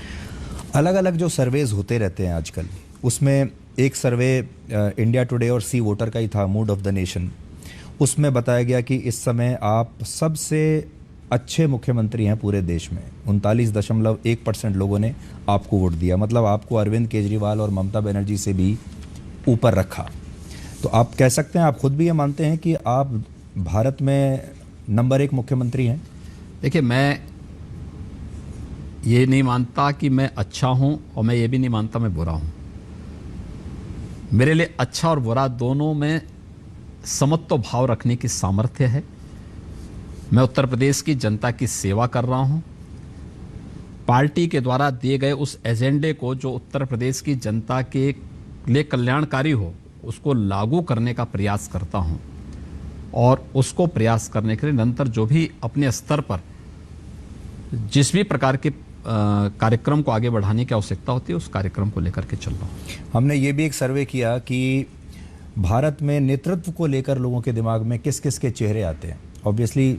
अलग अलग जो सर्वेज होते रहते हैं आजकल, उसमें एक सर्वे इंडिया टुडे और सी वोटर का ही था, मूड ऑफ द नेशन। उसमें बताया गया कि इस समय आप सबसे अच्छे मुख्यमंत्री हैं पूरे देश में। 39.1% लोगों ने आपको वोट दिया, मतलब आपको अरविंद केजरीवाल और ममता बनर्जी से भी ऊपर रखा। तो आप कह सकते हैं, आप खुद भी ये मानते हैं कि आप भारत में नंबर 1 मुख्यमंत्री हैं? देखिए, मैं ये नहीं मानता कि मैं अच्छा हूं और मैं ये भी नहीं मानता मैं बुरा हूं। मेरे लिए अच्छा और बुरा दोनों में समत्व भाव रखने की सामर्थ्य है। मैं उत्तर प्रदेश की जनता की सेवा कर रहा हूं। पार्टी के द्वारा दिए गए उस एजेंडे को जो उत्तर प्रदेश की जनता के लिए कल्याणकारी हो, उसको लागू करने का प्रयास करता हूं। और उसको प्रयास करने के लिए निरंतर जो भी अपने स्तर पर जिस भी प्रकार के कार्यक्रम को आगे बढ़ाने की आवश्यकता होती है, उस कार्यक्रम को लेकर के चल रहा हूं। हमने ये भी एक सर्वे किया कि भारत में नेतृत्व को लेकर लोगों के दिमाग में किस किस के चेहरे आते हैं। ऑब्वियसली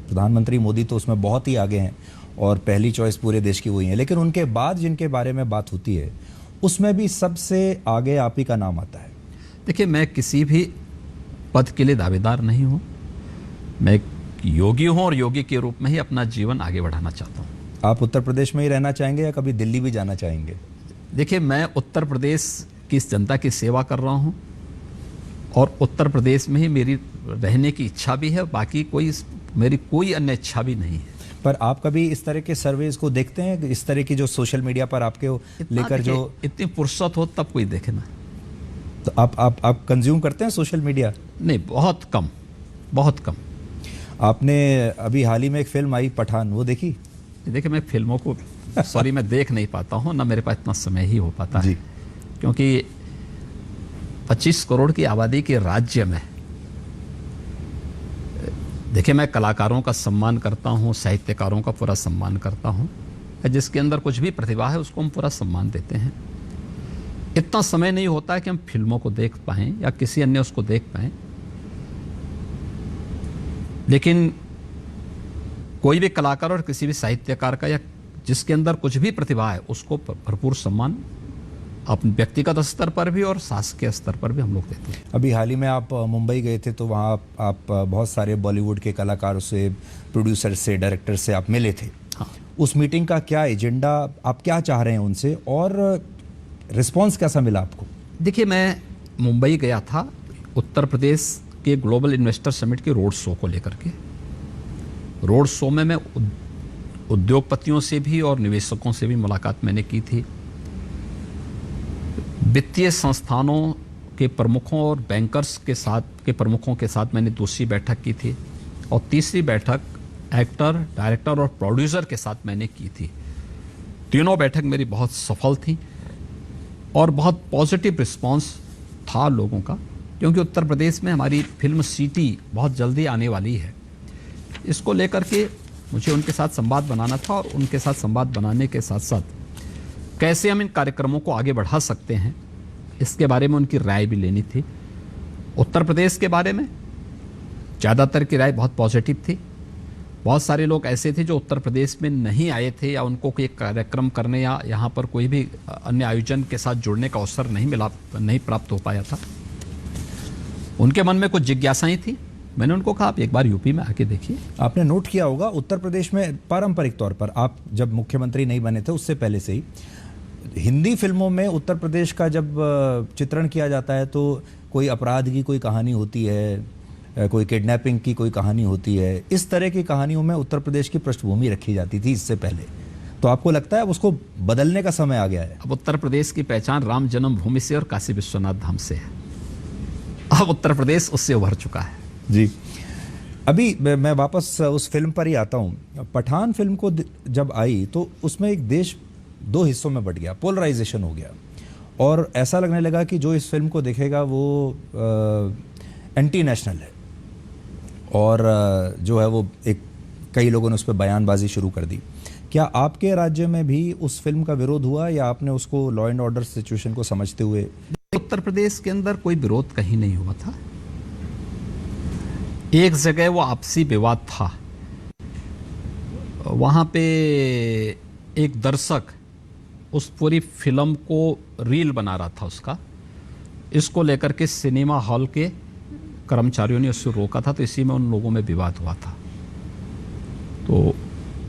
प्रधानमंत्री मोदी तो उसमें बहुत ही आगे हैं और पहली चॉइस पूरे देश की वही है, लेकिन उनके बाद जिनके बारे में बात होती है उसमें भी सबसे आगे आप ही का नाम आता है। देखिए, मैं किसी भी पद के लिए दावेदार नहीं हूं। मैं एक योगी हूं और योगी के रूप में ही अपना जीवन आगे बढ़ाना चाहता हूं। आप उत्तर प्रदेश में ही रहना चाहेंगे या कभी दिल्ली भी जाना चाहेंगे? देखिए, मैं उत्तर प्रदेश की इस जनता की सेवा कर रहा हूं और उत्तर प्रदेश में ही मेरी रहने की इच्छा भी है। बाकी मेरी कोई अन्य इच्छा भी नहीं है। पर आप कभी इस तरह के सर्वेज को देखते हैं, इस तरह की जो सोशल मीडिया पर आपके लेकर जो इतनी फुर्सत हो तब कोई देखे ना। तो आप कंज्यूम करते हैं सोशल मीडिया? नहीं, बहुत कम, बहुत कम। आपने अभी हाल ही में एक फिल्म आई पठान, वो देखी? देखिए, मैं फिल्मों को सॉरी मैं देख नहीं पाता हूँ, ना मेरे पास इतना समय ही हो पाता है, क्योंकि 25 करोड़ की आबादी के राज्य में देखिए, मैं कलाकारों का सम्मान करता हूँ, साहित्यकारों का पूरा सम्मान करता हूँ। जिसके अंदर कुछ भी प्रतिभा है उसको हम पूरा सम्मान देते हैं। इतना समय नहीं होता है कि हम फिल्मों को देख पाएं या किसी अन्य उसको देख पाएं, लेकिन कोई भी कलाकार और किसी भी साहित्यकार का या जिसके अंदर कुछ भी प्रतिभा है उसको भरपूर सम्मान अपने व्यक्तिगत स्तर पर भी और शासकीय स्तर पर भी हम लोग देते हैं। अभी हाल ही में आप मुंबई गए थे, तो वहाँ आप बहुत सारे बॉलीवुड के कलाकारों से, प्रोड्यूसर से, डायरेक्टर से आप मिले थे। हाँ। उस मीटिंग का क्या एजेंडा, आप क्या चाह रहे हैं उनसे और रिस्पॉन्स कैसा मिला आपको? देखिए, मैं मुंबई गया था उत्तर प्रदेश के ग्लोबल इन्वेस्टर समिट के रोड शो को लेकर के। रोड शो में मैं उद्योगपतियों से भी और निवेशकों से भी मुलाकात मैंने की थी। वित्तीय संस्थानों के प्रमुखों और बैंकर्स के प्रमुखों के साथ मैंने दूसरी बैठक की थी और तीसरी बैठक एक्टर, डायरेक्टर और प्रोड्यूसर के साथ मैंने की थी। तीनों बैठक मेरी बहुत सफल थी और बहुत पॉजिटिव रिस्पांस था लोगों का, क्योंकि उत्तर प्रदेश में हमारी फिल्म सिटी बहुत जल्दी आने वाली है। इसको लेकर के मुझे उनके साथ संवाद बनाना था और उनके साथ संवाद बनाने के साथ साथ कैसे हम इन कार्यक्रमों को आगे बढ़ा सकते हैं, इसके बारे में उनकी राय भी लेनी थी। उत्तर प्रदेश के बारे में ज़्यादातर की राय बहुत पॉजिटिव थी। बहुत सारे लोग ऐसे थे जो उत्तर प्रदेश में नहीं आए थे या उनको कोई कार्यक्रम करने या यहाँ पर कोई भी अन्य आयोजन के साथ जुड़ने का अवसर नहीं प्राप्त हो पाया था। उनके मन में कुछ जिज्ञासाएं थी। मैंने उनको कहा, आप एक बार यूपी में आके देखिए। आपने नोट किया होगा उत्तर प्रदेश में पारंपरिक तौर पर, आप जब मुख्यमंत्री नहीं बने थे उससे पहले से ही हिंदी फिल्मों में उत्तर प्रदेश का जब चित्रण किया जाता है तो कोई अपराध की कोई कहानी होती है, कोई किडनैपिंग की कोई कहानी होती है। इस तरह की कहानियों में उत्तर प्रदेश की पृष्ठभूमि रखी जाती थी इससे पहले। तो आपको लगता है अब उसको बदलने का समय आ गया है? अब उत्तर प्रदेश की पहचान राम जन्मभूमि से और काशी विश्वनाथ धाम से है। अब उत्तर प्रदेश उससे उभर चुका है। जी, अभी मैं वापस उस फिल्म पर ही आता हूँ। पठान फिल्म को जब आई तो उसमें एक देश दो हिस्सों में बट गया, पोलराइजेशन हो गया और ऐसा लगने लगा कि जो इस फिल्म को देखेगा वो एंटी नेशनल है और जो है वो एक कई लोगों ने उस पर बयानबाजी शुरू कर दी। क्या आपके राज्य में भी उस फिल्म का विरोध हुआ या आपने उसको लॉ एंड ऑर्डर सिचुएशन को समझते हुए उत्तर प्रदेश के अंदर कोई विरोध कहीं नहीं हुआ था। एक जगह वो आपसी विवाद था, वहां पे एक दर्शक उस पूरी फिल्म को रील बना रहा था उसका, इसको लेकर के सिनेमा हॉल के कर्मचारियों ने उससे रोका था, तो इसी में उन लोगों में विवाद हुआ था। तो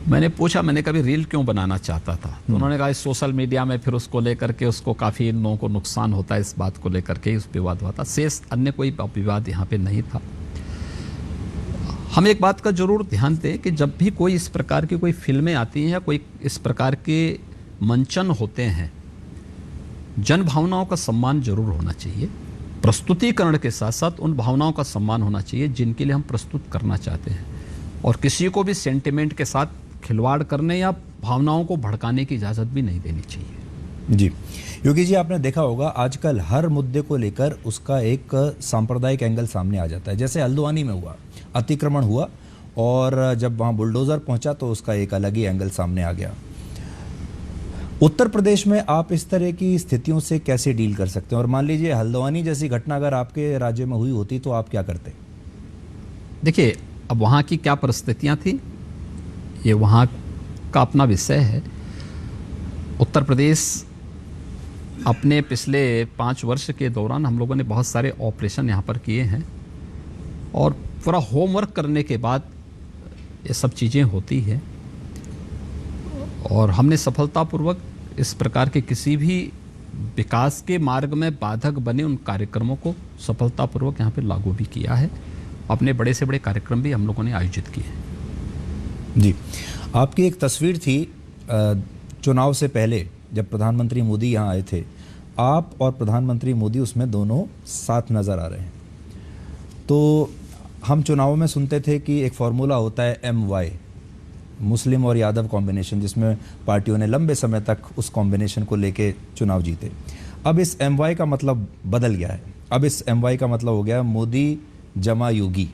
मैंने पूछा, मैंने कभी रील क्यों बनाना चाहता था, तो उन्होंने कहा इस सोशल मीडिया में फिर उसको लेकर के उसको काफ़ी इन लोगों को नुकसान होता है, इस बात को लेकर के उस विवाद हुआ था। शेष अन्य कोई विवाद यहाँ पे नहीं था। हम एक बात का जरूर ध्यान दें कि जब भी कोई इस प्रकार की कोई फिल्में आती हैं या कोई इस प्रकार के मंचन होते हैं, जन भावनाओं का सम्मान जरूर होना चाहिए। प्रस्तुतिकरण के साथ साथ उन भावनाओं का सम्मान होना चाहिए जिनके लिए हम प्रस्तुत करना चाहते हैं, और किसी को भी सेंटिमेंट के साथ खिलवाड़ करने या भावनाओं को भड़काने की इजाज़त भी नहीं देनी चाहिए। जी योगी जी, आपने देखा होगा आजकल हर मुद्दे को लेकर उसका एक सांप्रदायिक एंगल सामने आ जाता है। जैसे हल्द्वानी में हुआ, अतिक्रमण हुआ और जब वहाँ बुलडोज़र पहुँचा तो उसका एक अलग ही एंगल सामने आ गया। उत्तर प्रदेश में आप इस तरह की स्थितियों से कैसे डील कर सकते हैं, और मान लीजिए हल्द्वानी जैसी घटना अगर आपके राज्य में हुई होती तो आप क्या करते? देखिए, अब वहाँ की क्या परिस्थितियाँ थी ये वहाँ का अपना विषय है। उत्तर प्रदेश अपने पिछले 5 वर्ष के दौरान हम लोगों ने बहुत सारे ऑपरेशन यहाँ पर किए हैं, और पूरा होमवर्क करने के बाद ये सब चीज़ें होती हैं, और हमने सफलतापूर्वक इस प्रकार के किसी भी विकास के मार्ग में बाधक बने उन कार्यक्रमों को सफलतापूर्वक यहाँ पे लागू भी किया है। अपने बड़े से बड़े कार्यक्रम भी हम लोगों ने आयोजित किए हैं। जी, आपकी एक तस्वीर थी चुनाव से पहले जब प्रधानमंत्री मोदी यहाँ आए थे, आप और प्रधानमंत्री मोदी उसमें दोनों साथ नज़र आ रहे हैं। तो हम चुनावों में सुनते थे कि एक फार्मूला होता है MY, मुस्लिम और यादव कॉम्बिनेशन, जिसमें पार्टियों ने लंबे समय तक उस कॉम्बिनेशन को लेके चुनाव जीते। अब इस MY का मतलब बदल गया है। अब इस MY का मतलब हो गया मोदी जमा योगी।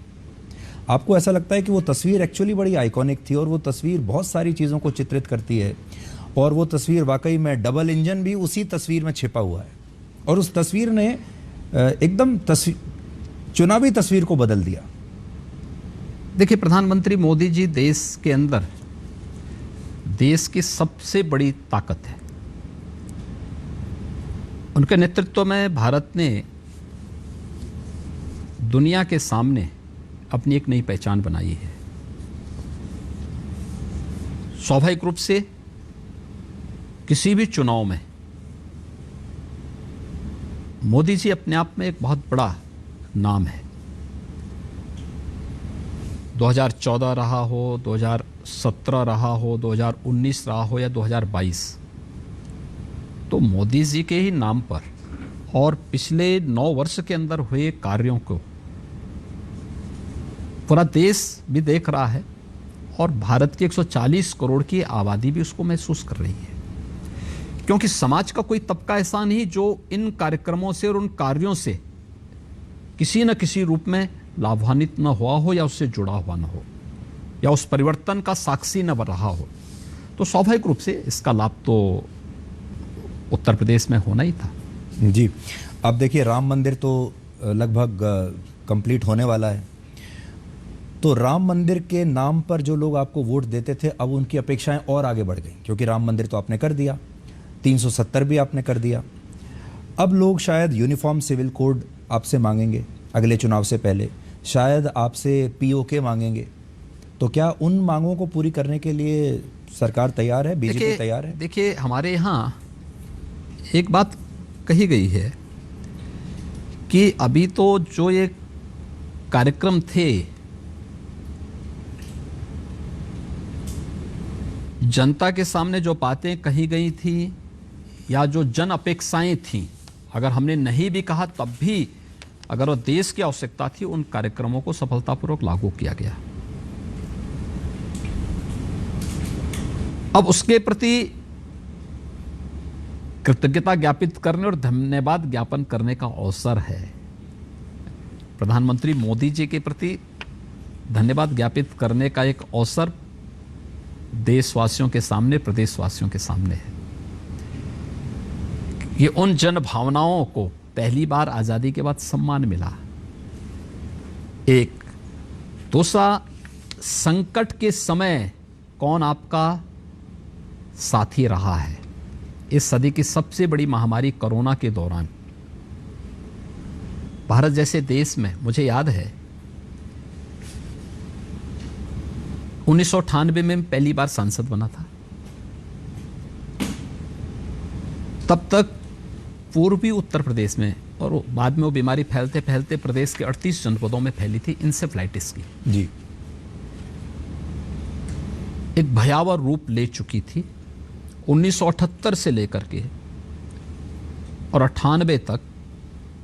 आपको ऐसा लगता है कि वो तस्वीर एक्चुअली बड़ी आइकॉनिक थी और वो तस्वीर बहुत सारी चीज़ों को चित्रित करती है, और वो तस्वीर वाकई में डबल इंजन भी उसी तस्वीर में छिपा हुआ है, और उस तस्वीर ने एकदम चुनावी तस्वीर को बदल दिया। देखिए, प्रधानमंत्री मोदी जी देश के अंदर देश की सबसे बड़ी ताकत है। उनके नेतृत्व में भारत ने दुनिया के सामने अपनी एक नई पहचान बनाई है। स्वाभाविक रूप से किसी भी चुनाव में मोदी जी अपने आप में एक बहुत बड़ा नाम है। 2014 रहा हो, 2017 रहा हो, 2019 रहा हो या 2022, तो मोदी जी के ही नाम पर और पिछले 9 वर्ष के अंदर हुए कार्यों को पूरा देश भी देख रहा है, और भारत की 140 करोड़ की आबादी भी उसको महसूस कर रही है। क्योंकि समाज का कोई तबका ऐसा नहीं जो इन कार्यक्रमों से और उन कार्यों से किसी न किसी रूप में लाभान्वित न हुआ हो, या उससे जुड़ा हुआ न हो, या उस परिवर्तन का साक्षी न बन रहा हो। तो स्वाभाविक रूप से इसका लाभ तो उत्तर प्रदेश में होना ही था। जी, अब देखिए, राम मंदिर तो लगभग कंप्लीट होने वाला है। तो राम मंदिर के नाम पर जो लोग आपको वोट देते थे, अब उनकी अपेक्षाएं और आगे बढ़ गई, क्योंकि राम मंदिर तो आपने कर दिया, 370 भी आपने कर दिया। अब लोग शायद यूनिफॉर्म सिविल कोड आपसे मांगेंगे अगले चुनाव से पहले, शायद आपसे POK मांगेंगे। तो क्या उन मांगों को पूरी करने के लिए सरकार तैयार है, बीजेपी तैयार है? देखिए, हमारे यहाँ एक बात कही गई है कि अभी तो जो ये कार्यक्रम थे, जनता के सामने जो बातें कही गई थी या जो जन अपेक्षाएं थीं, अगर हमने नहीं भी कहा तब भी अगर वो देश की आवश्यकता थी, उन कार्यक्रमों को सफलतापूर्वक लागू किया गया। अब उसके प्रति कृतज्ञता ज्ञापित करने और धन्यवाद ज्ञापन करने का अवसर है। प्रधानमंत्री मोदी जी के प्रति धन्यवाद ज्ञापित करने का एक अवसर देशवासियों के सामने, प्रदेशवासियों के सामने है। ये उन जन भावनाओं को पहली बार आज़ादी के बाद सम्मान मिला। एक दूसरा, संकट के समय कौन आपका साथी रहा है। इस सदी की सबसे बड़ी महामारी कोरोना के दौरान भारत जैसे देश में, मुझे याद है 1998 में पहली बार सांसद बना था। तब तक पूर्वी उत्तर प्रदेश में, और बाद में वो बीमारी फैलते फैलते प्रदेश के 38 जनपदों में फैली थी, इंसेफ्लाइटिस की जी, एक भयावह रूप ले चुकी थी। 1978 से लेकर के और 98 तक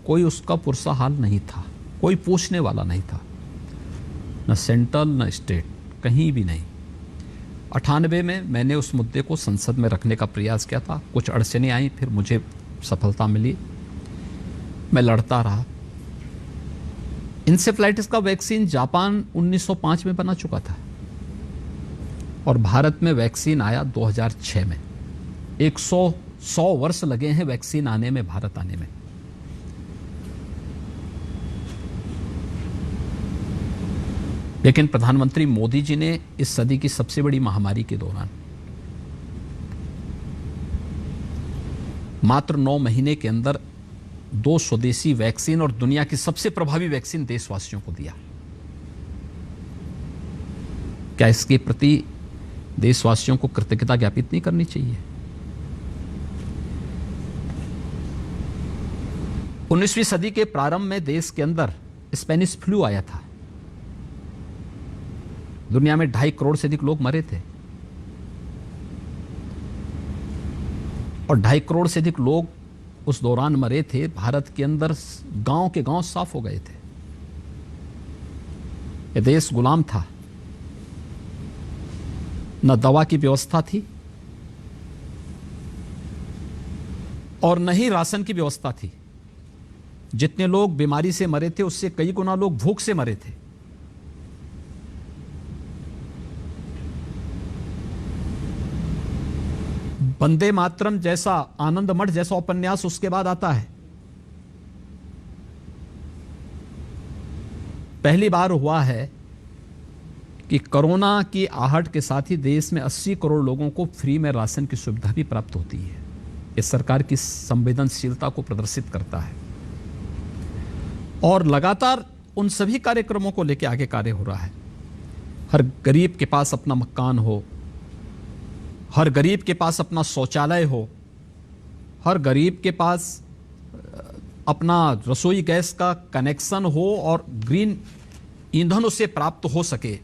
कोई उसका पुरसा हाल नहीं था, कोई पूछने वाला नहीं था, न सेंट्रल न स्टेट, कहीं भी नहीं। 98 में मैंने उस मुद्दे को संसद में रखने का प्रयास किया था, कुछ अड़चनें आई, फिर मुझे सफलता मिली, मैं लड़ता रहा। इंसेफ्लाइटिस का वैक्सीन जापान 1905 में बना चुका था और भारत में वैक्सीन आया 2006 में। 100 वर्ष लगे हैं वैक्सीन आने में, भारत आने में। लेकिन प्रधानमंत्री मोदी जी ने इस सदी की सबसे बड़ी महामारी के दौरान मात्र 9 महीने के अंदर 2 स्वदेशी वैक्सीन और दुनिया की सबसे प्रभावी वैक्सीन देशवासियों को दिया। क्या इसके प्रति देशवासियों को कृतज्ञता ज्ञापित नहीं करनी चाहिए? 19वीं सदी के प्रारंभ में देश के अंदर स्पेनिश फ्लू आया था। दुनिया में 2.5 करोड़ से अधिक लोग मरे थे और 2.5 करोड़ से अधिक लोग उस दौरान मरे थे। भारत के अंदर गांव के गांव साफ हो गए थे। यह देश गुलाम था, न दवा की व्यवस्था थी और न ही राशन की व्यवस्था थी। जितने लोग बीमारी से मरे थे उससे कई गुना लोग भूख से मरे थे। वंदे मातरम जैसा, आनंद मठ जैसा उपन्यास उसके बाद आता है। पहली बार हुआ है कि कोरोना की आहट के साथ ही देश में 80 करोड़ लोगों को फ्री में राशन की सुविधा भी प्राप्त होती है। यह सरकार की संवेदनशीलता को प्रदर्शित करता है और लगातार उन सभी कार्यक्रमों को लेकर आगे कार्य हो रहा है। हर गरीब के पास अपना मकान हो, हर गरीब के पास अपना शौचालय हो, हर गरीब के पास अपना रसोई गैस का कनेक्शन हो और ग्रीन ईंधन उसे प्राप्त हो सके,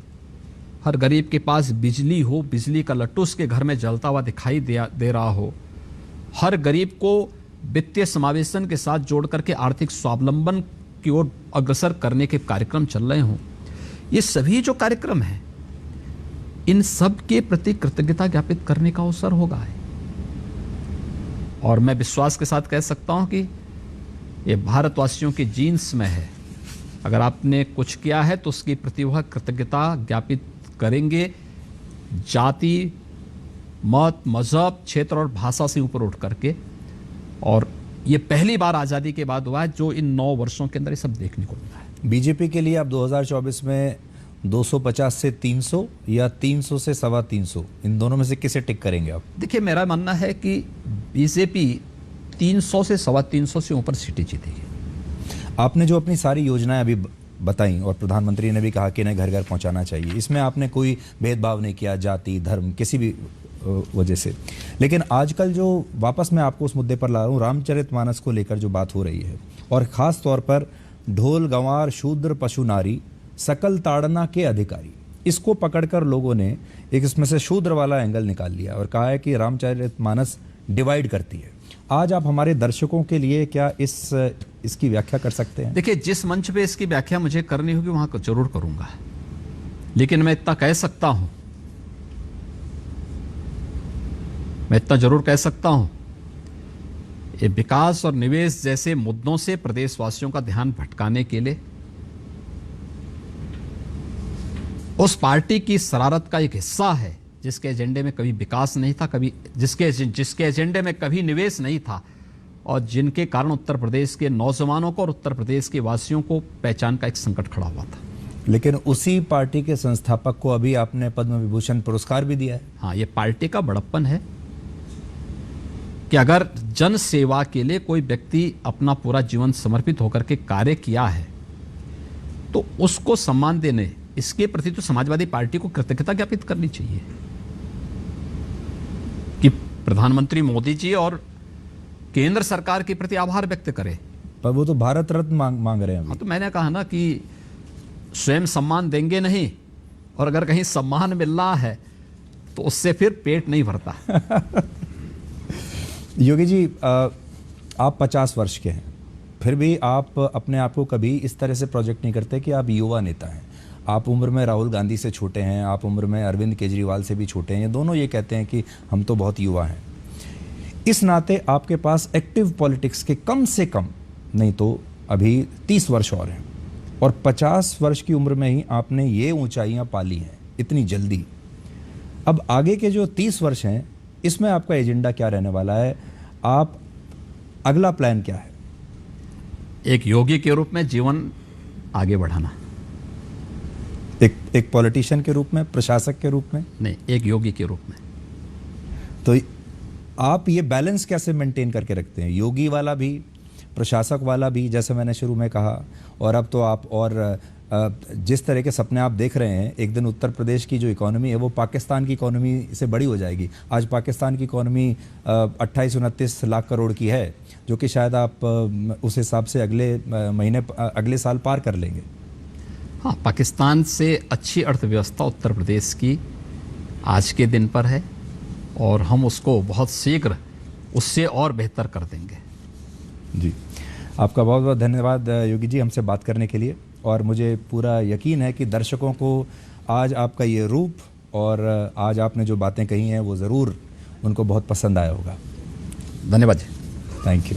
हर गरीब के पास बिजली हो, बिजली का लट्टू उसके घर में जलता हुआ दिखाई दे रहा हो, हर गरीब को वित्तीय समावेशन के साथ जोड़ करके आर्थिक स्वावलंबन की ओर अग्रसर करने के कार्यक्रम चल रहे हों। ये सभी जो कार्यक्रम हैं, इन सब के प्रति कृतज्ञता ज्ञापित करने का अवसर होगा है। और मैं विश्वास के साथ कह सकता हूं कि ये भारतवासियों के जीन्स में है। अगर आपने कुछ किया है तो उसकी प्रति वह कृतज्ञता ज्ञापित करेंगे, जाति, मत, मजहब, क्षेत्र और भाषा से ऊपर उठ करके। और ये पहली बार आज़ादी के बाद हुआ है जो इन 9 वर्षों के अंदर ये सब देखने को मिला है। बीजेपी के लिए आप 2024 में 250 से 300 या 300 से 325, इन दोनों में से किसे टिक करेंगे आप? देखिए, मेरा मानना है कि बीजेपी 300 से 325 से ऊपर सीटें जीतेगी। आपने जो अपनी सारी योजनाएं अभी बताई और प्रधानमंत्री ने भी कहा कि इन्हें घर घर पहुंचाना चाहिए, इसमें आपने कोई भेदभाव नहीं किया जाति, धर्म, किसी भी वजह से। लेकिन आजकल जो वापस मैं आपको उस मुद्दे पर ला रहा हूँ, रामचरितमानस को लेकर जो बात हो रही है, और ख़ास तौर पर ढोल गंवार शूद्र पशु नारी सकल ताड़ना के अधिकारी, इसको पकड़कर लोगों ने एक इसमें से शूद्र वाला एंगल निकाल लिया और कहा है कि रामचरितमानस डिवाइड करती है। आज आप हमारे दर्शकों के लिए क्या इसकी व्याख्या कर सकते हैं? देखिए, जिस मंच पे इसकी व्याख्या मुझे करनी होगी वहां जरूर करूंगा, लेकिन मैं इतना कह सकता हूं, मैं इतना जरूर कह सकता हूं, ये विकास और निवेश जैसे मुद्दों से प्रदेशवासियों का ध्यान भटकाने के लिए उस पार्टी की शरारत का एक हिस्सा है जिसके एजेंडे में कभी विकास नहीं था, कभी जिसके एजेंडे में कभी निवेश नहीं था, और जिनके कारण उत्तर प्रदेश के नौजवानों को और उत्तर प्रदेश के वासियों को पहचान का एक संकट खड़ा हुआ था। लेकिन उसी पार्टी के संस्थापक को अभी आपने पद्म विभूषण पुरस्कार भी दिया है। हाँ, ये पार्टी का बड़प्पन है कि अगर जन सेवा के लिए कोई व्यक्ति अपना पूरा जीवन समर्पित होकर के कार्य किया है तो उसको सम्मान देने, इसके प्रति तो समाजवादी पार्टी को कृतज्ञता ज्ञापित करनी चाहिए कि प्रधानमंत्री मोदी जी और केंद्र सरकार के प्रति आभार व्यक्त करे। पर वो तो भारत रत्न मांग रहे हैं हाँ, अभी। तो मैंने कहा ना कि स्वयं सम्मान देंगे नहीं, और अगर कहीं सम्मान मिल रहा है तो उससे फिर पेट नहीं भरता। योगी जी, आप 50 वर्ष के हैं, फिर भी आप अपने आप को कभी इस तरह से प्रोजेक्ट नहीं करते कि आप युवा नेता हैं। आप उम्र में राहुल गांधी से छोटे हैं, आप उम्र में अरविंद केजरीवाल से भी छोटे हैं। ये दोनों ये कहते हैं कि हम तो बहुत युवा हैं। इस नाते आपके पास एक्टिव पॉलिटिक्स के कम से कम नहीं तो अभी 30 वर्ष और हैं, और 50 वर्ष की उम्र में ही आपने ये ऊंचाइयां पाली हैं इतनी जल्दी। अब आगे के जो 30 वर्ष हैं, इसमें आपका एजेंडा क्या रहने वाला है? आप अगला प्लान क्या है? एक योगी के रूप में जीवन आगे बढ़ाना। एक पॉलिटिशियन के रूप में, प्रशासक के रूप में नहीं, एक योगी के रूप में। तो आप ये बैलेंस कैसे मेंटेन करके रखते हैं? योगी वाला भी, प्रशासक वाला भी, जैसे मैंने शुरू में कहा, और अब तो आप और जिस तरह के सपने आप देख रहे हैं, एक दिन उत्तर प्रदेश की जो इकोनॉमी है वो पाकिस्तान की इकोनॉमी से बड़ी हो जाएगी। आज पाकिस्तान की इकोनॉमी 28-29 लाख करोड़ की है, जो कि शायद आप उस हिसाब से अगले साल पार कर लेंगे। हाँ, पाकिस्तान से अच्छी अर्थव्यवस्था उत्तर प्रदेश की आज के दिन पर है, और हम उसको बहुत शीघ्र उससे और बेहतर कर देंगे। जी, आपका बहुत बहुत धन्यवाद योगी जी, हमसे बात करने के लिए। और मुझे पूरा यकीन है कि दर्शकों को आज आपका ये रूप और आज आपने जो बातें कही हैं वो ज़रूर उनको बहुत पसंद आया होगा। धन्यवाद जी। Thank you.